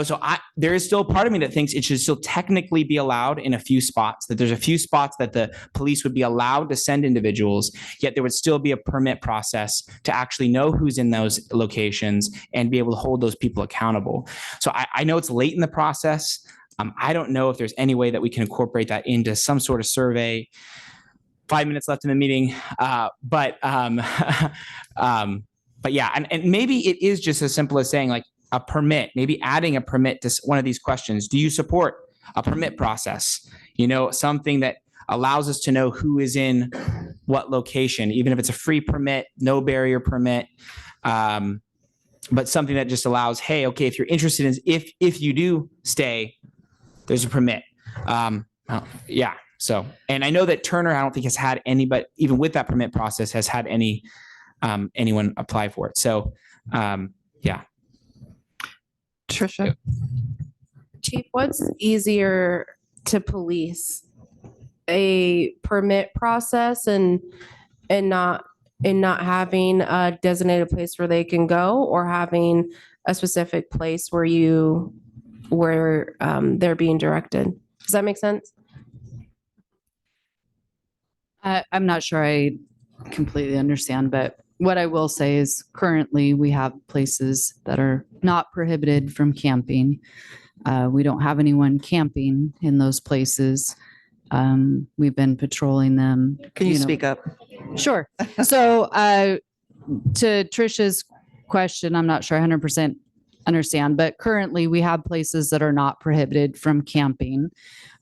So there is still a part of me that thinks it should still technically be allowed in a few spots, that there's a few spots that the police would be allowed to send individuals, yet there would still be a permit process to actually know who's in those locations and be able to hold those people accountable. So I know it's late in the process. I don't know if there's any way that we can incorporate that into some sort of survey. 5 minutes left in the meeting. But yeah, and maybe it is just as simple as saying, like, a permit, maybe adding a permit to one of these questions. Do you support a permit process? Something that allows us to know who is in what location, even if it's a free permit, no barrier permit, but something that just allows, hey, okay, if you're interested in, if you do stay, there's a permit. Yeah. So, and I know that Turner, I don't think has had any, but even with that permit process, has had anyone apply for it. So, yeah. Trisha. Chief, what's easier to police, a permit process and not having a designated place where they can go, or having a specific place where they're being directed? Does that make sense? I'm not sure I completely understand, but what I will say is currently we have places that are not prohibited from camping. We don't have anyone camping in those places. We've been patrolling them. Can you speak up? Sure. So to Trisha's question, I'm not sure 100% understand, but currently we have places that are not prohibited from camping.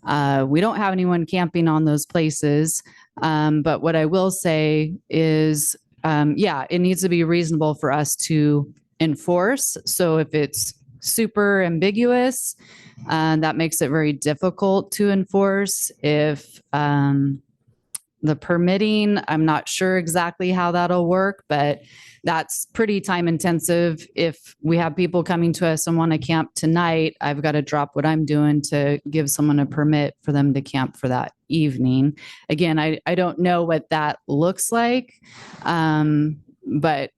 We don't have anyone camping on those places. But what I will say is, it needs to be reasonable for us to enforce. So if it's super ambiguous, that makes it very difficult to enforce. If the permitting, I'm not sure exactly how that'll work, but that's pretty time intensive. If we have people coming to us and want to camp tonight, I've got to drop what I'm doing to give someone a permit for them to camp for that evening. Again, I don't know what that looks like. But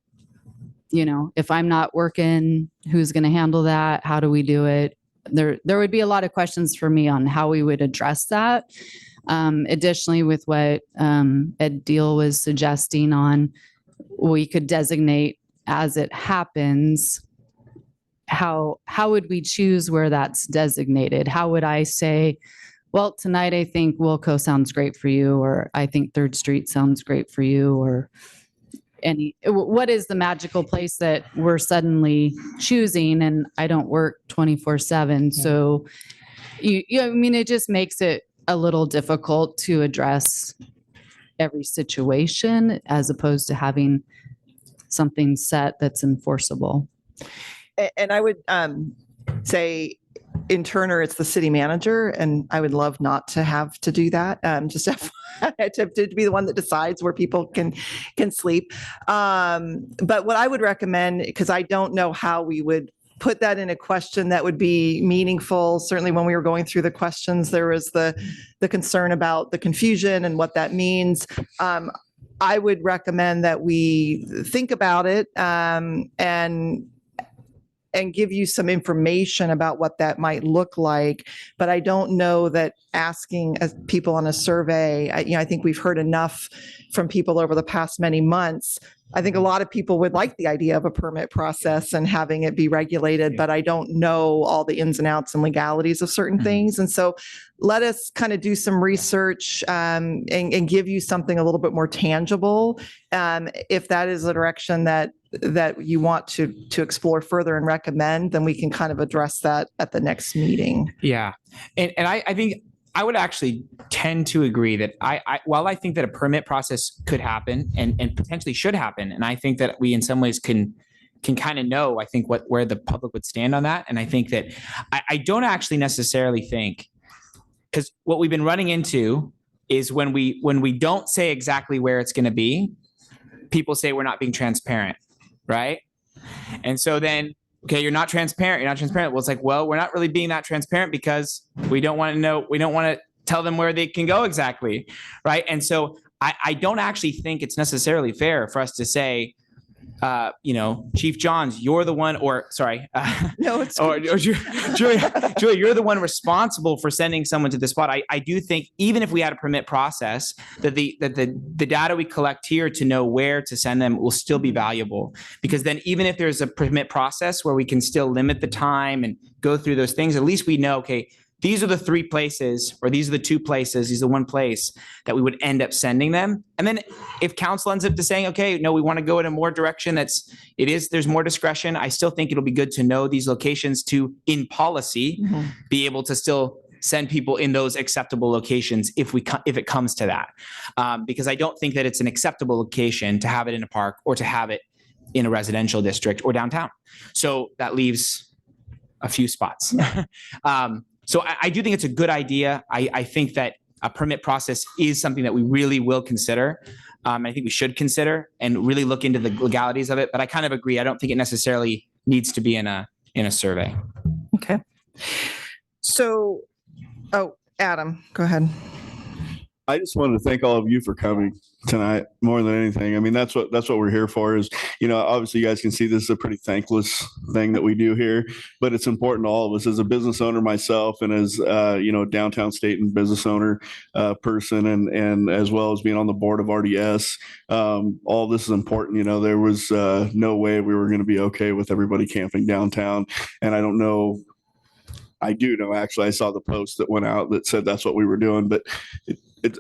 if I'm not working, who's going to handle that? How do we do it? There would be a lot of questions for me on how we would address that. Additionally, with what Ed Deal was suggesting on, we could designate as it happens. How would we choose where that's designated? How would I say, well, tonight I think Wilco sounds great for you, or I think 3rd Street sounds great for you, or what is the magical place that we're suddenly choosing? And I don't work 24/7. So it just makes it a little difficult to address every situation, as opposed to having something set that's enforceable. And I would say in Turner, it's the city manager, and I would love not to have to do that. Just to be the one that decides where people can sleep. But what I would recommend, because I don't know how we would put that in a question that would be meaningful. Certainly when we were going through the questions, there was the concern about the confusion and what that means. I would recommend that we think about it and give you some information about what that might look like. But I don't know that asking people on a survey, I think we've heard enough from people over the past many months. I think a lot of people would like the idea of a permit process and having it be regulated, but I don't know all the ins and outs and legalities of certain things. And so let us kind of do some research and give you something a little bit more tangible. If that is a direction that you want to explore further and recommend, then we can kind of address that at the next meeting. Yeah. And I think I would actually tend to agree that while I think that a permit process could happen and potentially should happen, and I think that we in some ways can kind of know, I think where the public would stand on that. And I think that I don't actually necessarily think, because what we've been running into is when we don't say exactly where it's going to be, people say we're not being transparent, right? And so then, okay, you're not transparent. Well, it's like, well, we're not really being that transparent because we don't want to know. We don't want to tell them where they can go exactly, right? And so I don't actually think it's necessarily fair for us to say, Chief Johns, you're the one, or sorry, no, it's or Julia, you're the one responsible for sending someone to the spot. I do think even if we had a permit process, that the data we collect here to know where to send them will still be valuable, because then even if there's a permit process where we can still limit the time and go through those things, at least we know, okay, these are the 3 places, or these are the 2 places, these are the 1 place that we would end up sending them. And then if council ends up to saying, okay, no, we want to go in a more direction there's more discretion, I still think it'll be good to know these locations to, in policy, be able to still send people in those acceptable locations if it comes to that. Because I don't think that it's an acceptable location to have it in a park or to have it in a residential district or downtown. So that leaves a few spots. So I do think it's a good idea. I think that a permit process is something that we really will consider. I think we should consider and really look into the legalities of it. But I kind of agree. I don't think it necessarily needs to be in a survey. Okay. So, Adam, go ahead. I just wanted to thank all of you for coming tonight more than anything. I mean, that's what we're here for is, obviously you guys can see this is a pretty thankless thing that we do here, but it's important to all of us as a business owner myself and as, downtown Staten business owner person and as well as being on the board of RDS. All this is important. There was no way we were going to be okay with everybody camping downtown. And I do know, actually, I saw the post that went out that said that's what we were doing, but it's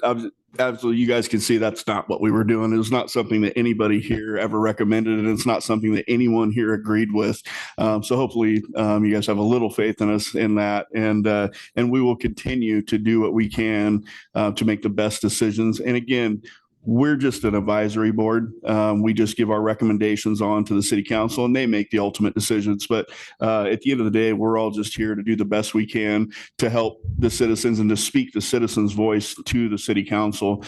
absolutely, you guys can see that's not what we were doing. It was not something that anybody here ever recommended, and it's not something that anyone here agreed with. So hopefully you guys have a little faith in us in that, and we will continue to do what we can to make the best decisions. And again, we're just an advisory board. We just give our recommendations on to the city council and they make the ultimate decisions. But at the end of the day, we're all just here to do the best we can to help the citizens and to speak the citizens' voice to the city council.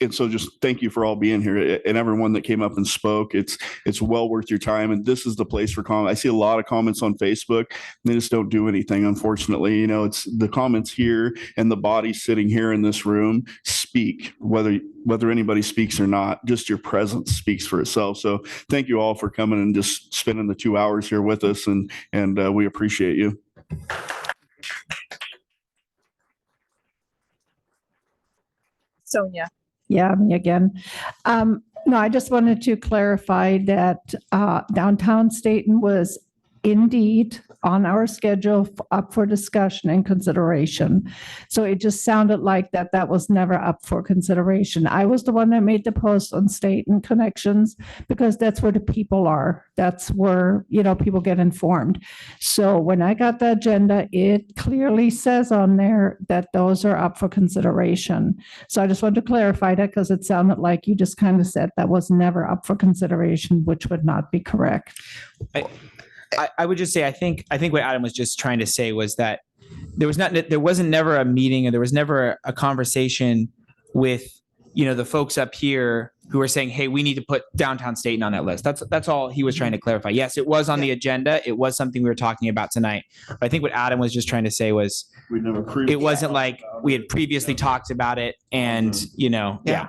And so just thank you for all being here and everyone that came up and spoke. It's well worth your time. And this is the place for comment. I see a lot of comments on Facebook. They just don't do anything, unfortunately. It's the comments here and the body sitting here in this room speak, whether anybody speaks or not. Just your presence speaks for itself. So thank you all for coming and just spending the 2 hours here with us. And we appreciate you. Sonia. Yeah, me again. No, I just wanted to clarify that downtown Staten was indeed on our schedule up for discussion and consideration. So it just sounded like that was never up for consideration. I was the one that made the post on State and Connections because that's where the people are. That's where, people get informed. So when I got the agenda, it clearly says on there that those are up for consideration. So I just wanted to clarify that because it sounded like you just kind of said that was never up for consideration, which would not be correct. I would just say I think what Adam was just trying to say was that there wasn't never a meeting, and there was never a conversation with the folks up here who were saying, hey, we need to put downtown Staten on that list. That's all he was trying to clarify. Yes, it was on the agenda. It was something we were talking about tonight. But I think what Adam was just trying to say was it wasn't like we had previously talked about it and, yeah.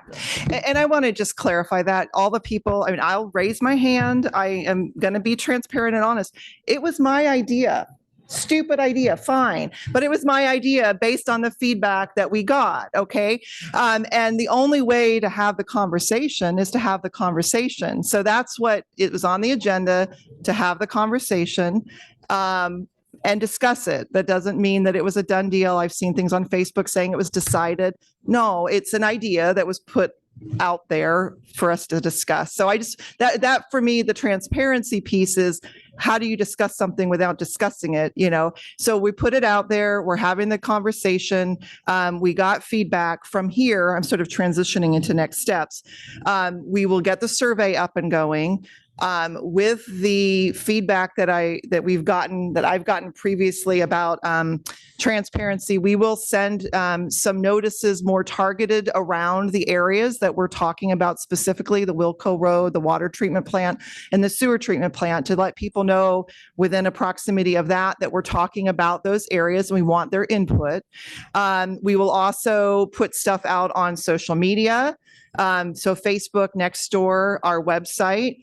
And I want to just clarify that all the people, I'll raise my hand. I am going to be transparent and honest. It was my idea. Stupid idea, fine. But it was my idea based on the feedback that we got. Okay. And the only way to have the conversation is to have the conversation. So that's what it was on the agenda, to have the conversation. And discuss it. That doesn't mean that it was a done deal. I've seen things on Facebook saying it was decided. No, it's an idea that was put out there for us to discuss. So that for me, the transparency piece is, how do you discuss something without discussing it? So we put it out there. We're having the conversation. We got feedback from here. I'm sort of transitioning into next steps. We will get the survey up and going. With the feedback that I've gotten previously about transparency, we will send some notices more targeted around the areas that we're talking about, specifically the Wilco Road, the water treatment plant, and the sewer treatment plant, to let people know within a proximity of that we're talking about those areas and we want their input. We will also put stuff out on social media. So Facebook, Nextdoor, our website,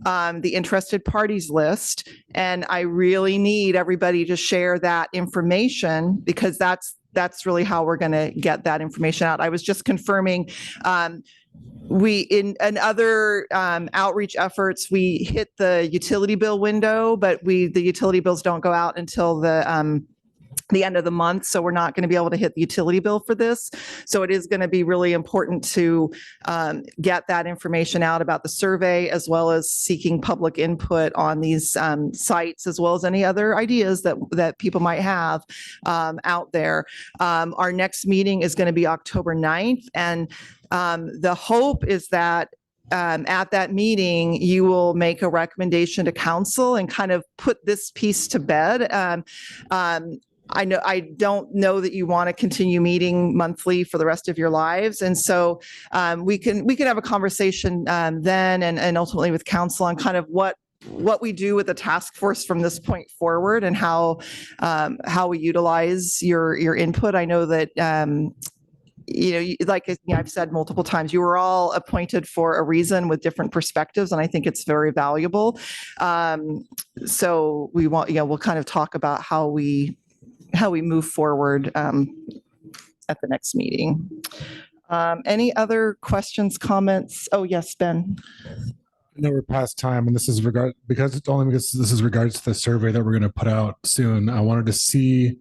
the interested parties list. And I really need everybody to share that information because that's really how we're going to get that information out. I was just confirming, we in other outreach efforts, we hit the utility bill window, but the utility bills don't go out until the end of the month. So we're not going to be able to hit the utility bill for this. So it is going to be really important to get that information out about the survey, as well as seeking public input on these sites, as well as any other ideas that people might have out there. Our next meeting is going to be October 9th. And the hope is that at that meeting, you will make a recommendation to council and kind of put this piece to bed. I don't know that you want to continue meeting monthly for the rest of your lives. And so we can have a conversation then and ultimately with council on kind of what we do with the task force from this point forward and how we utilize your input. I know that I've said multiple times, you were all appointed for a reason with different perspectives, and I think it's very valuable. So we'll kind of talk about how we move forward at the next meeting. Any other questions, comments? Oh, yes, Ben. I know we're past time, and this is because this is regards to the survey that we're going to put out soon. I wanted to see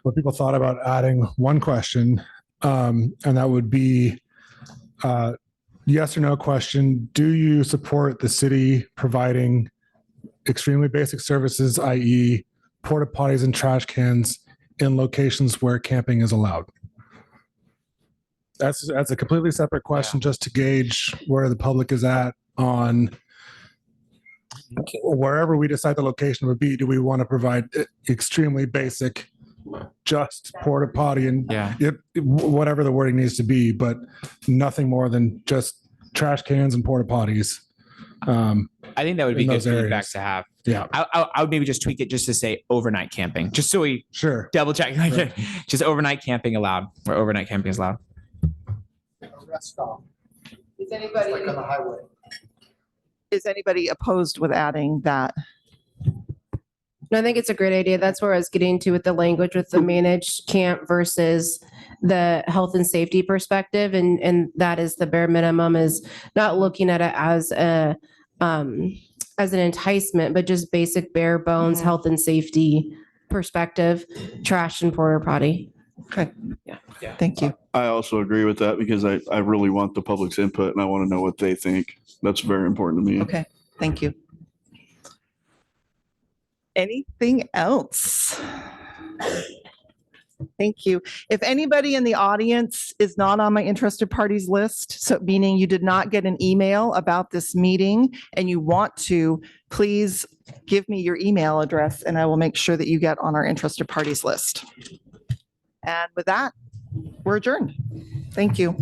what people thought about adding one question, and that would be yes or no question. Do you support the city providing extremely basic services, i.e., porta potties and trash cans in locations where camping is allowed? That's a completely separate question, just to gauge where the public is at on wherever we decide the location would be. Do we want to provide extremely basic, just porta potty and whatever the wording needs to be, but nothing more than just trash cans and porta potties? I think that would be good feedback to have. Yeah. I would maybe just tweak it just to say overnight camping, just so we double check. Right. Just overnight camping allowed, where overnight camping is allowed. Rest stop. Is anybody on the highway? Is anybody opposed with adding that? No, I think it's a great idea. That's where I was getting to with the language with the managed camp versus the health and safety perspective. And that is the bare minimum, is not looking at it as a as an enticement, but just basic bare bones health and safety perspective, trash and porta potty. Okay. Thank you. I also agree with that because I really want the public's input and I want to know what they think. That's very important to me. Okay, thank you. Anything else? Thank you. If anybody in the audience is not on my interested parties list, so meaning you did not get an email about this meeting and you want to, please give me your email address and I will make sure that you get on our interested parties list. And with that, we're adjourned. Thank you.